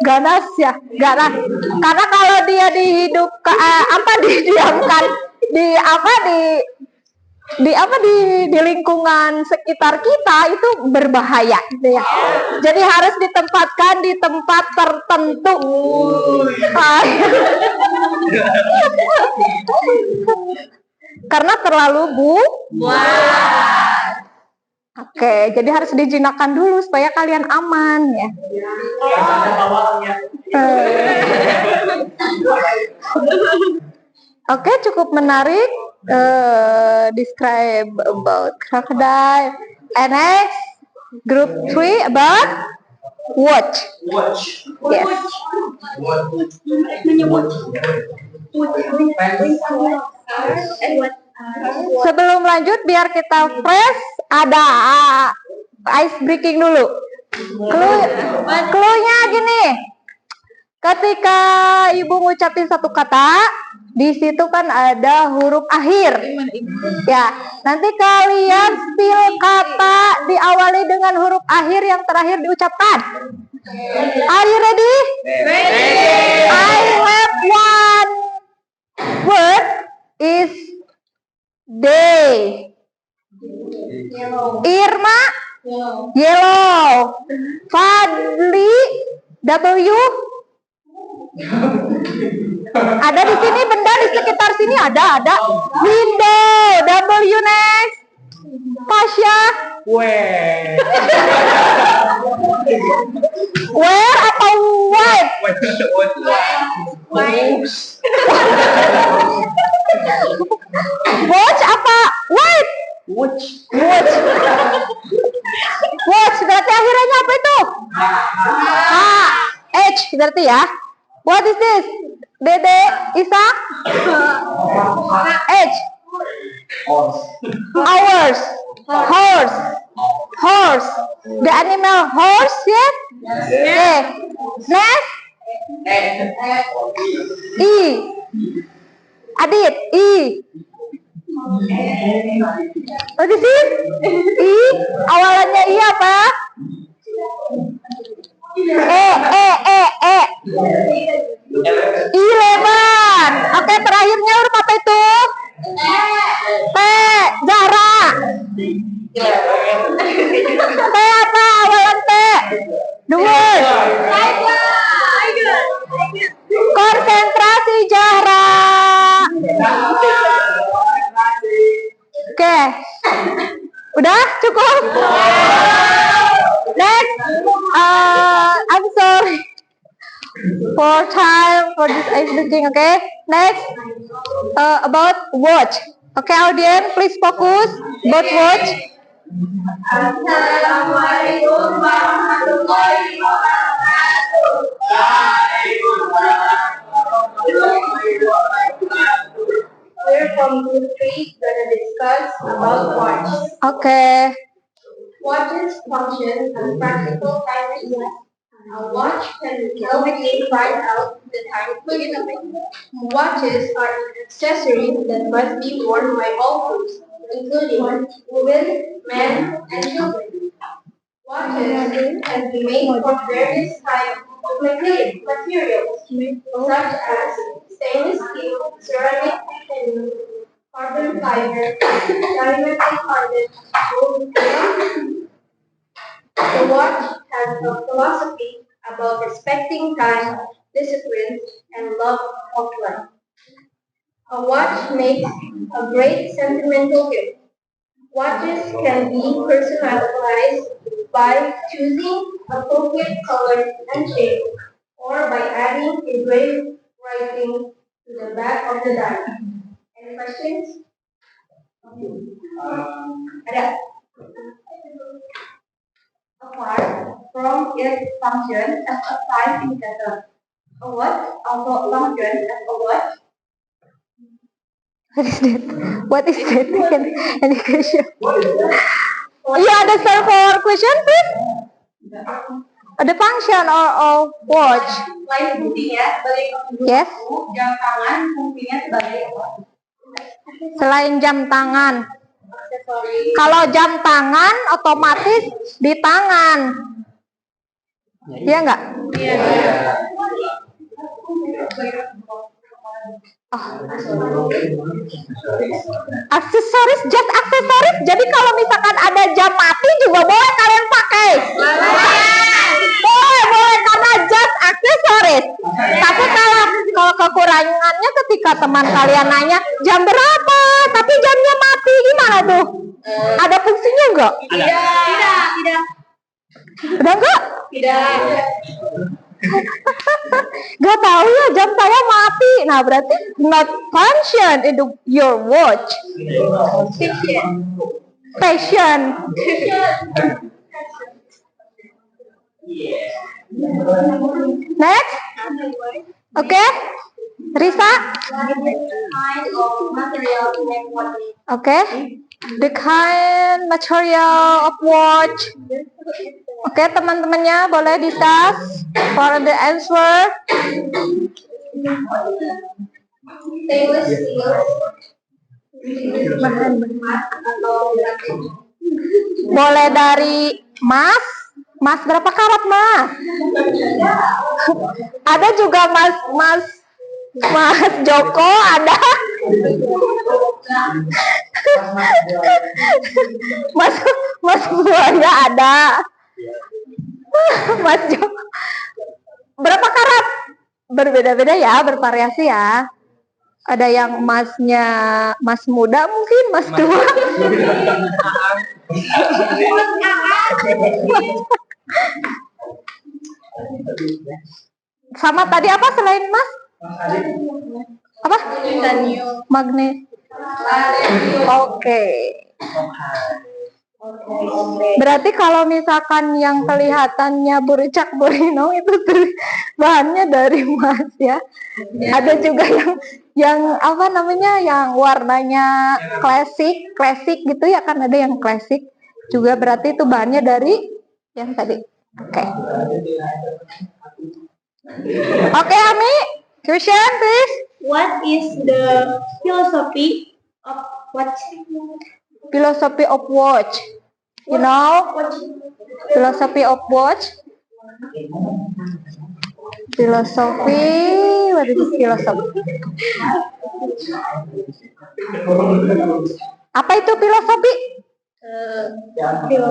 Ganas ya, ganas. Karena kalau dia didiamkan di lingkungan sekitar kita itu berbahaya gitu ya. Jadi harus ditempatkan di tempat tertentu. Karena terlalu Oke, jadi harus dijinakkan dulu supaya kalian aman ya. Oke, cukup menarik. Describe about crocodile. And next, group 3 about watch. Yes. Sebelum lanjut, biar kita fresh, ada ice breaking dulu. Clue-nya gini. Ketika ibu ngucapin satu kata, di situ kan ada huruf akhir. Ya, nanti kalian spill kata diawali dengan huruf akhir yang terakhir diucapkan. Are you ready? I have one word is day. Irma, yellow. Fadli, W. Ada di sini benda di sekitar sini ada. Window, W next. Pasha. Where atau white? Watch apa? White. Watch berarti akhirnya apa itu? H berarti ya. What is this? Dede, Isa? H. Hours. Horse. The animal horse, yes? Okay. Next. E. Adit, E. What is it? E. Awalannya I apa? E. 11. Oke, terakhirnya huruf apa itu? P. Zahra. P apa? Awalan P. The word. Konsentrasi, Zahra. Oke. Udah cukup? Next. I'm sorry for time for this ice breaking. Okay. Next. About watch. Okay, audience, please focus. About watch. Assalamualaikum warahmatullahi wabarakatuh. We're from Group 3 gonna discuss about watch. Okay. Watches function as practical time readers. A watch can help you find out the time quickly. Watches are an accessory that must be worn by all groups, including women, men, and children. Watches can be made from various types of materials, such as stainless steel, ceramic, titanium, carbon fiber, diamond, and carbon. The watch has a philosophy about respecting time, discipline, and love of life. A watch makes a great sentimental gift. Watches can be personalized by choosing appropriate color and shape, or by adding engraved writing to the back of the dial. Any questions? Ada. Apart from its function as a time indicator, a watch also functions as a watch. What is that? What is that? Any question? You understand for question, please? The function or watch? Selain fungsinya sebagai penunjuk Yes. waktu, jam tangan fungsinya sebagai apa? Selain jam tangan. Aksesori. Kalau jam tangan otomatis di tangan. Iya nggak? Iya. Aksesoris, just aksesoris. Jadi kalau misalkan ada jam mati juga boleh kalian pakai. Boleh karena just aksesoris. Tapi kalau kekurangannya ketika teman kalian nanya jam berapa, tapi jamnya mati, gimana tuh? Ada fungsinya nggak? Tidak. Udah nggak? Tidak. Gak tahu ya, jam saya mati. Nah berarti not function in your watch. Passion. Next. Oke. Risa. Oke. The kind material of watch. Oke, teman-temannya boleh ditas for the answer. Stainless steel. Boleh dari emas. Mas berapa karat, Mas? Ada juga Mas Joko ada. Mas Buaya ada. Mas Joko. Berapa karat? Berbeda-beda ya, bervariasi ya. Ada yang emasnya emas muda mungkin, emas tua. Sama tadi apa selain emas? Apa? Magnet. Oke. Berarti kalau misalkan yang kelihatannya buricak burinong itu bahannya dari emas ya. Ada juga yang apa namanya, yang warnanya klasik gitu ya, kan ada yang klasik. juga berarti itu bahannya dari yang tadi. Oke. Oke, Ami. Question, please. What is the philosophy of watch? Philosophy of watch. You know, philosophy of watch. Philosophy. What is philosophy? Apa itu filosofi?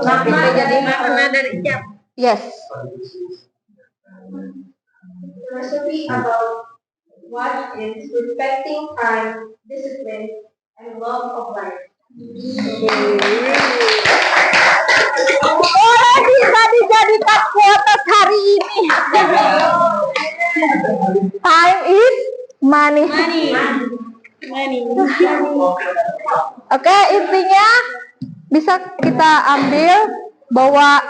Makna dari jam. Yes. Philosophy about what is respecting time, discipline, and love of life. Oh, bisa dijadikan quotes hari ini. Time is money. Oke, intinya bisa kita ambil bahwa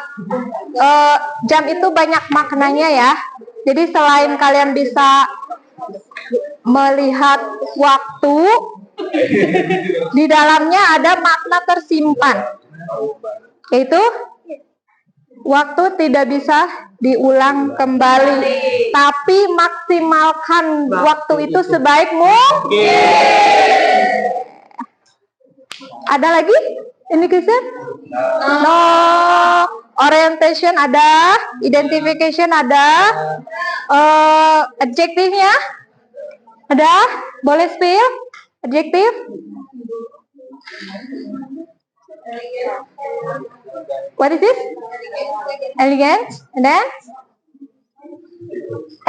jam itu banyak maknanya ya. Jadi selain kalian bisa melihat waktu, di dalamnya ada makna tersimpan, yaitu waktu tidak bisa diulang kembali, tapi maksimalkan waktu itu sebaik mungkin. Ada lagi? Indication? No. Orientation ada, identification ada, adjektifnya ada, boleh spill? Adjektif? What is this? Elegant.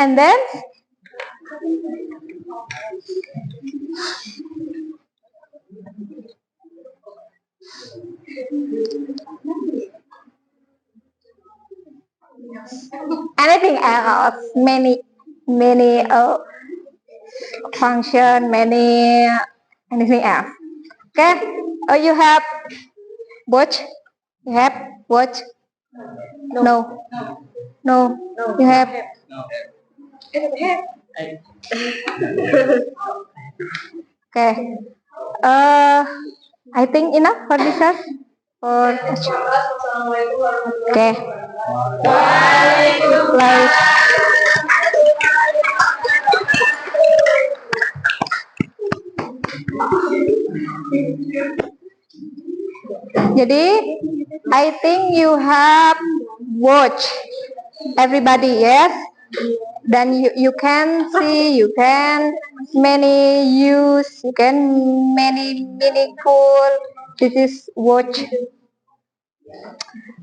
And then? Anything else? Many function, anything else? Okay. You have watch. You have watch. No. You have. Okay. I think enough for this class. Okay. Like. Jadi, I think you have watch everybody, yes. Then you can see, you can many use, you can many meaningful. This is watch.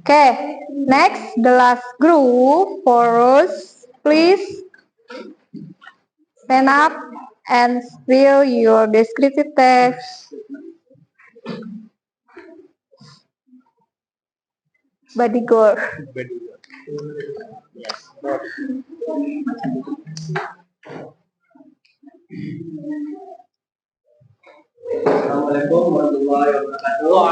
Okay, next the last group for us, please stand up and fill your descriptive text. Bodyguard. Assalamualaikum warahmatullahi wabarakatuh.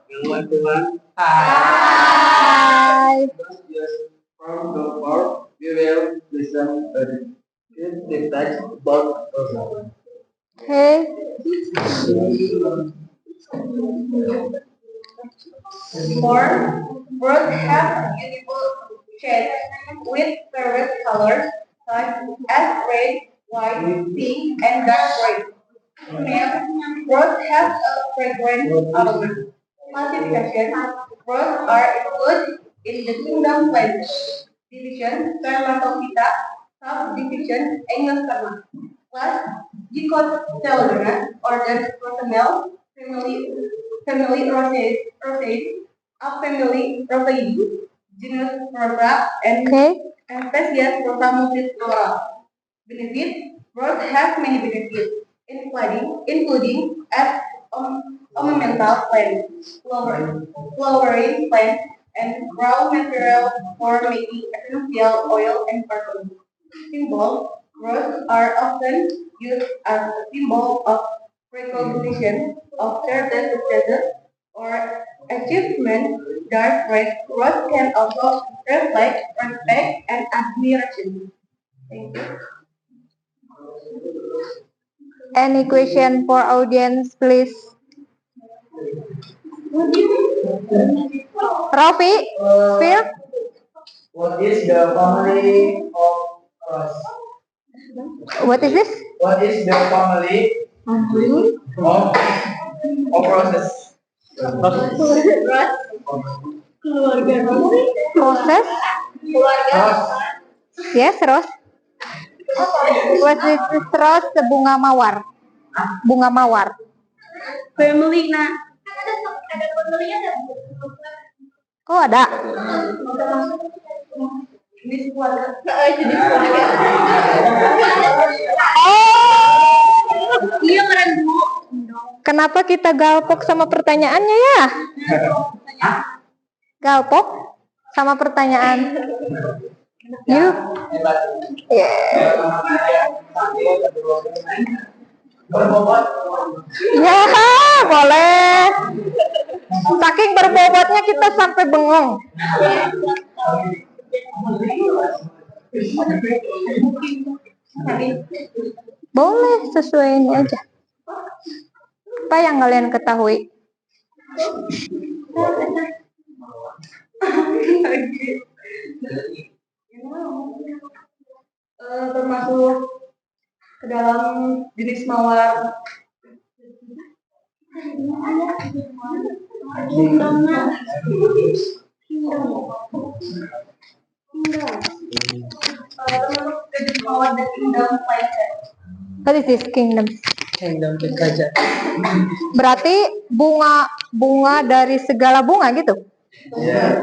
Teman-teman. Hi. From the board, we will listen to the text about Rosa. Okay. Four, birds have beautiful shades with favorite colors such as red, white, pink, and dark gray. Male, birds have a fragrant aroma. Classification, birds are included in the kingdom plants. Division, Spermatophyta. Subdivision, Angiosperma. Class, Dicotyledonous. Order, Rosamel. Family Rosae, family Rosae, genus Rhodra, and species Rosamopsis floral. Benefit, birds have many benefits, including as ornamental plants, flowering plants, and raw material for making essential oil and perfume. Symbol, birds are often used as a symbol of recognition of certain successes or achievements. Dark red rose can also reflect respect and admiration. Thank you. Any question for audience, please? Rafi, Phil? What is the family of Rose? What is this? What is the family of roses? Process? Rose. Yes, rose. What is this rose? Bunga mawar. Bunga mawar. Family na. Oh, ada. Jenis keluarga. Jenis keluarga. Oh, Iya keren Bu. kenapa kita galpok sama pertanyaannya ya? Galpok sama pertanyaan. You? Yeah. Berbobot. Ya, boleh. Saking berbobotnya kita sampai bengong. Boleh, sesuai ini aja. Apa yang kalian ketahui? Termasuk ke dalam jenis mawar. Termasuk ke jenis mawar dan kingdom pelajar. What is this kingdom? Kingdom kerajaan. Berarti bunga dari segala bunga gitu? Yeah.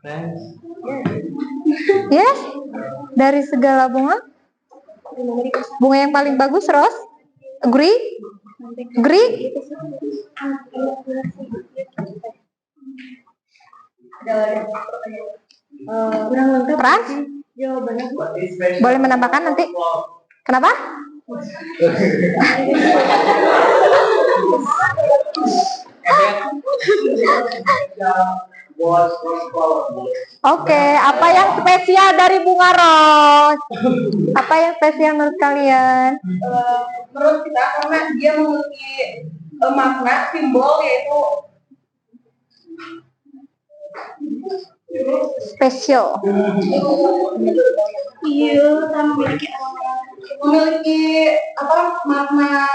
Friends. Yes, dari segala bunga. Bunga yang paling bagus, Rose. Agree? Agree? Kurang lengkap. Frans? Jawabannya Bu. Boleh menambahkan nanti? Kenapa? Oke, apa yang spesial dari bunga ros? Apa yang spesial menurut kalian? Menurut kita karena dia memiliki makna simbol yaitu Spesial. iya memiliki apa makna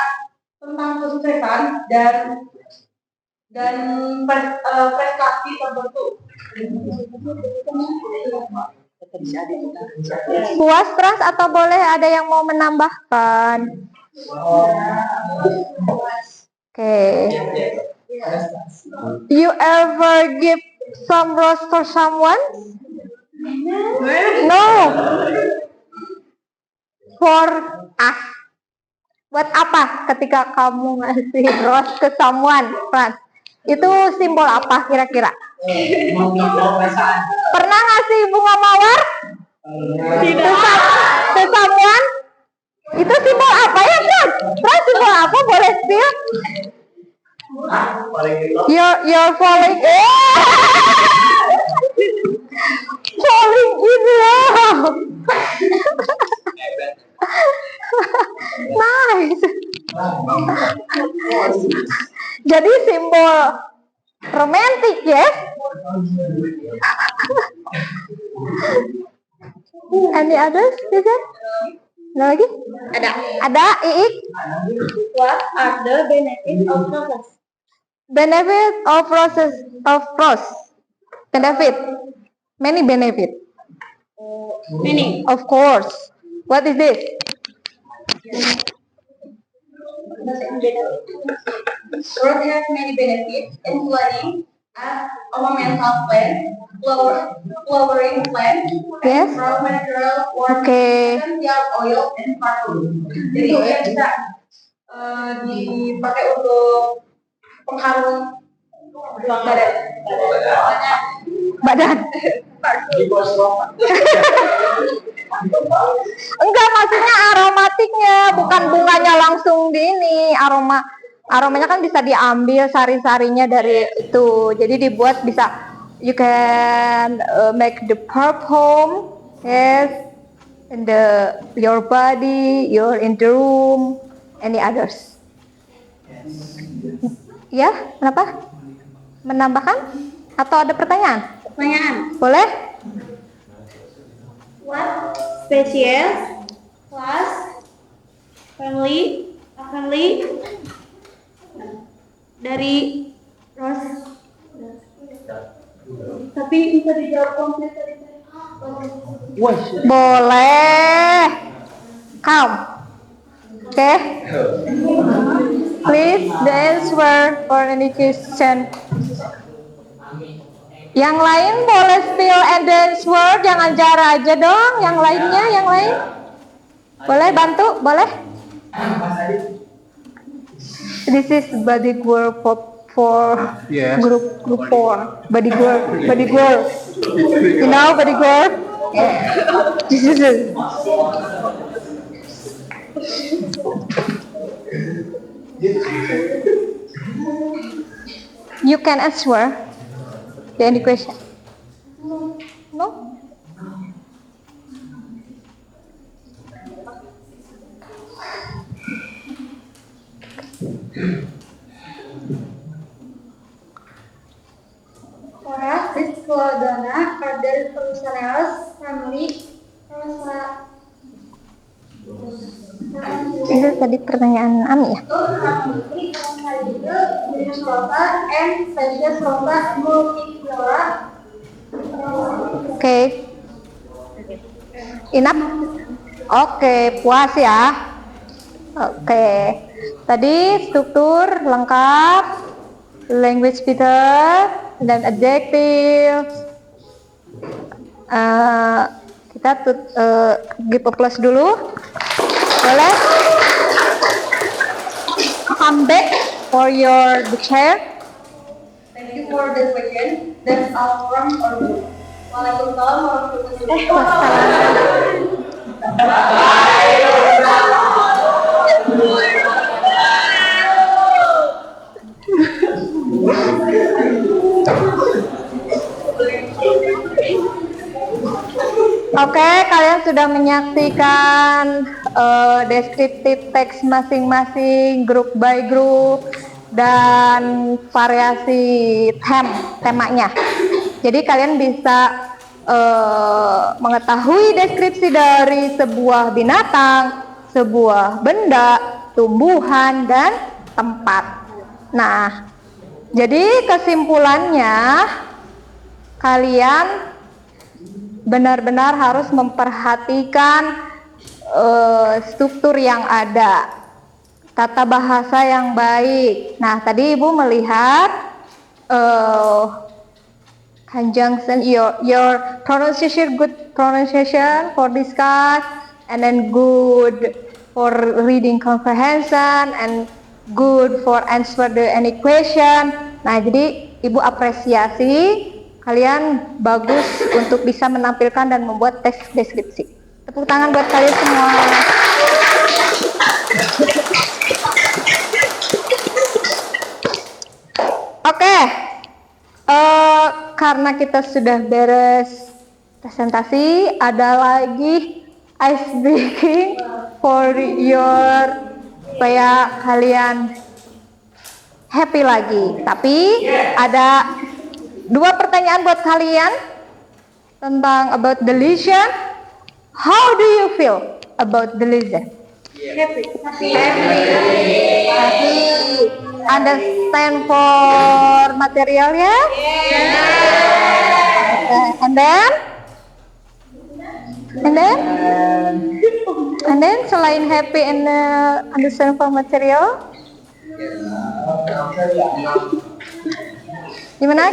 tentang kesuksesan dan prestasi tertentu. Puas, Frans, atau boleh ada yang mau menambahkan? Oke. You ever give some rose for someone? No. For us. Buat apa ketika kamu ngasih rose ke someone, Frans? Itu simbol apa kira-kira? Pernah ngasih bunga mawar? Ke someone? Itu simbol apa ya, Frans? Frans, simbol apa? Boleh spill? You're falling falling in love. Nice. Jadi simbol romantis ya. Any others? Listen? Ada lagi? Ada, Iik? What are the benefits of roses? Benefit of roses of rose. Benefit. Many benefit. Meaning. Of course. What is this? Rose has many benefits, including as ornamental plant, flowering plant, Yes. raw material for Okay. essential oil and parfum. Jadi dia bisa dipakai untuk pengharum badan. Badan. Enggak, maksudnya aromatiknya, bukan bunganya langsung di ini. Aromanya kan bisa diambil sari-sarinya dari itu. Jadi dibuat bisa you can make the perfume. Yes. in your body, you're in the room, any others? Ya, kenapa? Menambahkan? Atau ada pertanyaan? Pertanyaan. Boleh? What species was family dari Rose? Tapi bisa dijawab komplit tadi. Boleh. Calm. Oke. Please the answer for any question. Yang lain boleh spill and answer, jangan Jara aja dong. Yang lainnya, yang lain. Boleh bantu? Boleh? This is body group for Yes. group 4. Body group. You know body group? Yeah. This is it. You can answer any question. No? Horace Disclodona order Procereus family Itu tadi pertanyaan Ami ya? and species Rosa multiflora. Oke. Enough? Oke, puas ya. Oke. Tadi struktur lengkap, language feature, dan adjectives. Kita give a plus dulu. Boleh? Come back for your chair. Thank you for the question. That's all from our Waalaikumsalam warahmatullahi wabarakatuh. Oke, kalian sudah menyaksikan deskriptif teks masing-masing, grup by grup, dan variasi temanya. Jadi kalian bisa mengetahui deskripsi dari sebuah binatang, sebuah benda, tumbuhan, dan tempat. Nah, jadi kesimpulannya kalian benar-benar harus memperhatikan struktur yang ada, tata bahasa yang baik. Nah, tadi Ibu melihat conjunction, your pronunciation, good pronunciation for discuss, and then good for reading comprehension, and good for answer any question. Nah, jadi Ibu apresiasi kalian bagus untuk bisa menampilkan dan membuat teks deskripsi. Tepuk tangan buat kalian semua. Oke, karena kita sudah beres presentasi, ada lagi ice breaking for your supaya kalian happy lagi. Tapi ada 2 pertanyaan buat kalian tentang about the lesion. How do you feel about the lesion? Happy. Happy. Understand for material ya? Okay. And then selain happy and understand for material, gimana?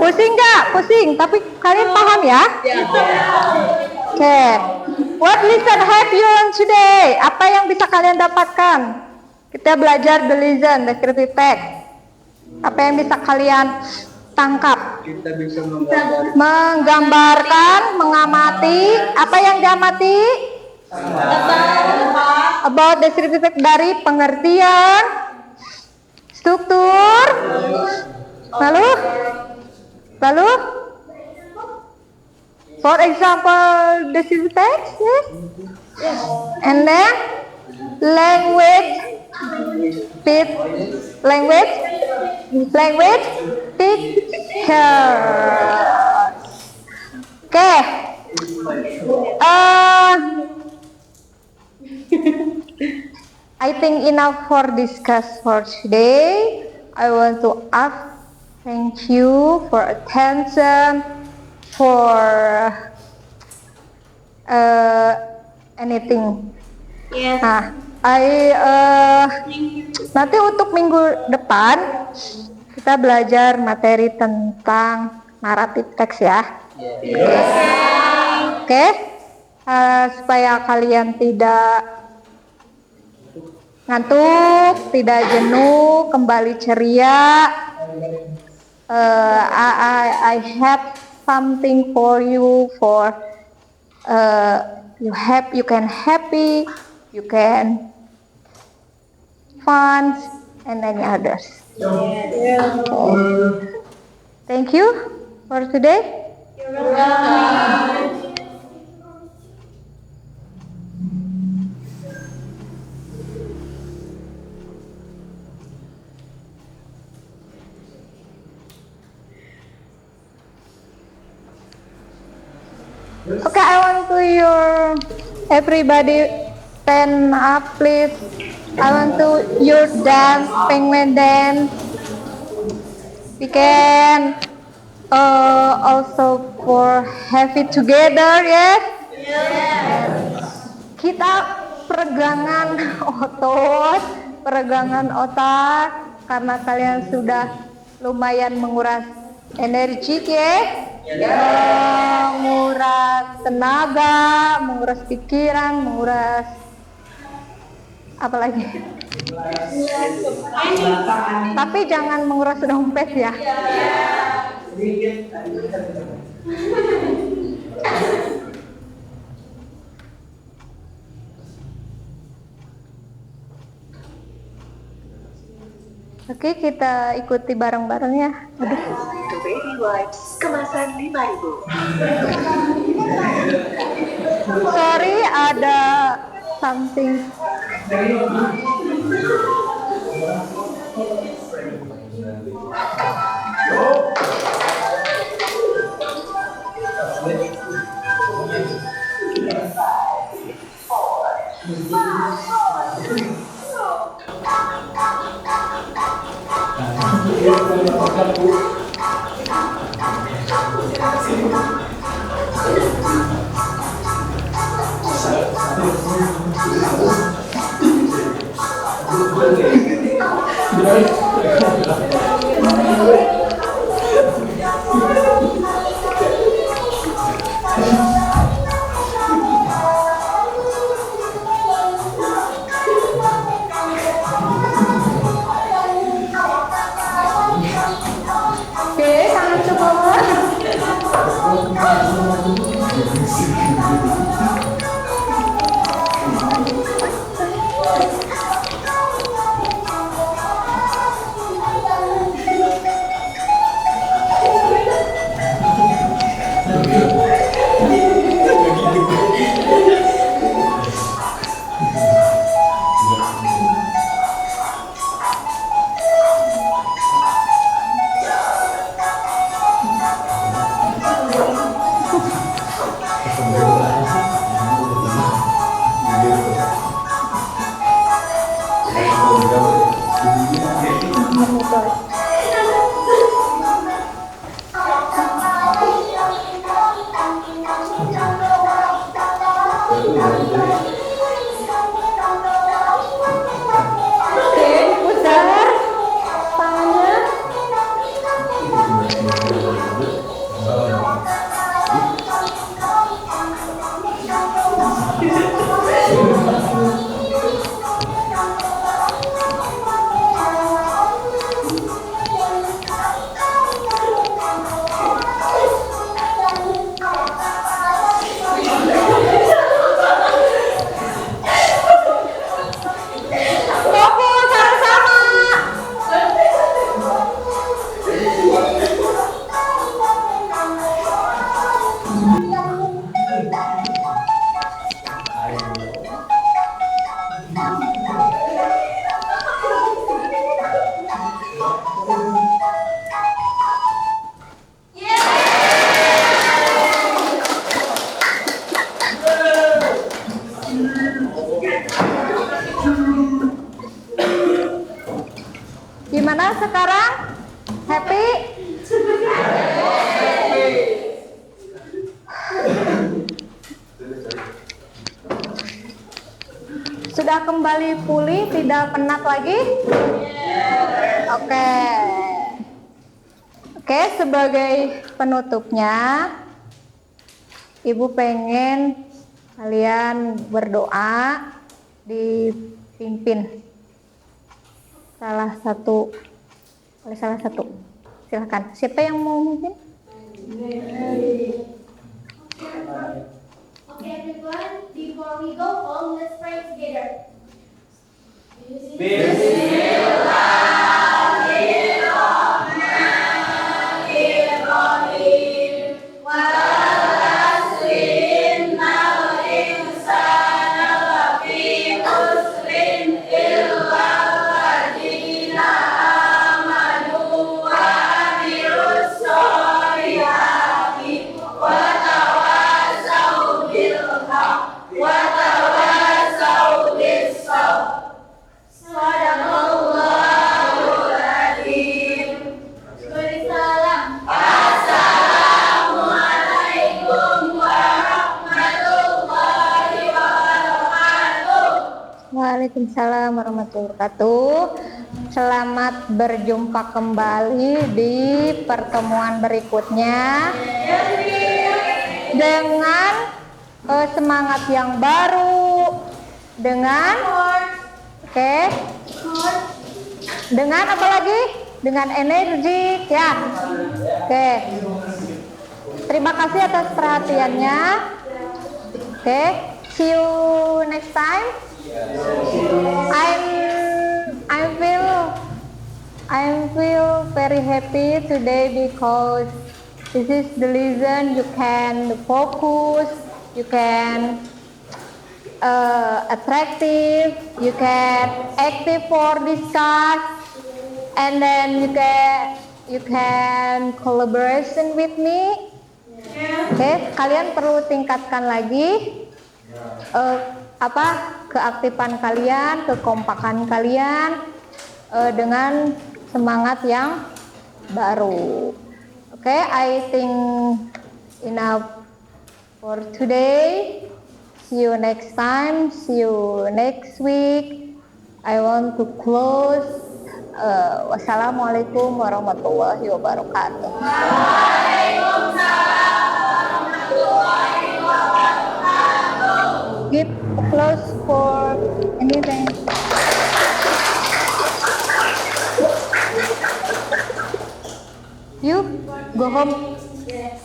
Pusing nggak? Pusing, tapi kalian paham ya? Oke. What lesson have you learned today? Apa yang bisa kalian dapatkan? Kita belajar the lesson, descriptive text. Apa yang bisa kalian tangkap? Kita bisa Menggambarkan, mengamati. Apa yang diamati? About descriptive text dari pengertian, struktur, lalu For example, this is text, yes? And then language, language picture. Okay. I think enough for discuss for today. I want to ask thank you for attention, for anything. Yes. Nah, nanti untuk minggu depan kita belajar materi tentang naratif teks ya. Oke, supaya kalian tidak ngantuk, tidak jenuh, kembali ceria. I have something for you for you can happy, you can fun, and many others. Thank you for today. You're welcome. Okay, I want to everybody stand up, please. I want to your dance, penguin dance. We can also for have it together, yes? Kita peregangan otak, karena kalian sudah lumayan menguras energi, ya? Menguras tenaga, menguras pikiran, menguras apa lagi? Tapi jangan menguras dompet ya. Oke, kita ikuti bareng-bareng ya. Baby wipes kemasan 5.000. Sorry, ada something. Oke, tangan ke bawah. Oke, putar tangannya. Gimana sekarang? Happy? Sudah kembali pulih, tidak penat lagi? Oke. Oke, sebagai penutupnya, Ibu pengen kalian berdoa dipimpin oleh salah satu. Silahkan. Siapa yang mau memimpin? Okay, everyone, before we go home, let's pray together. Waalaikumsalam warahmatullahi wabarakatuh. Selamat berjumpa kembali di pertemuan berikutnya dengan semangat yang baru, dengan dengan apa lagi? Dengan energi ya. Terima kasih atas perhatiannya. See you next time. I feel very happy today because this is the reason you can focus, you can attractive, you can active for discuss, and then you can collaboration with me. Kalian perlu tingkatkan lagi keaktifan kalian, kekompakan kalian dengan semangat yang baru. I think enough for today. See you next time. See you next week. I want to close. Wassalamualaikum warahmatullahi wabarakatuh. Give applause for anything. You go home. Yes.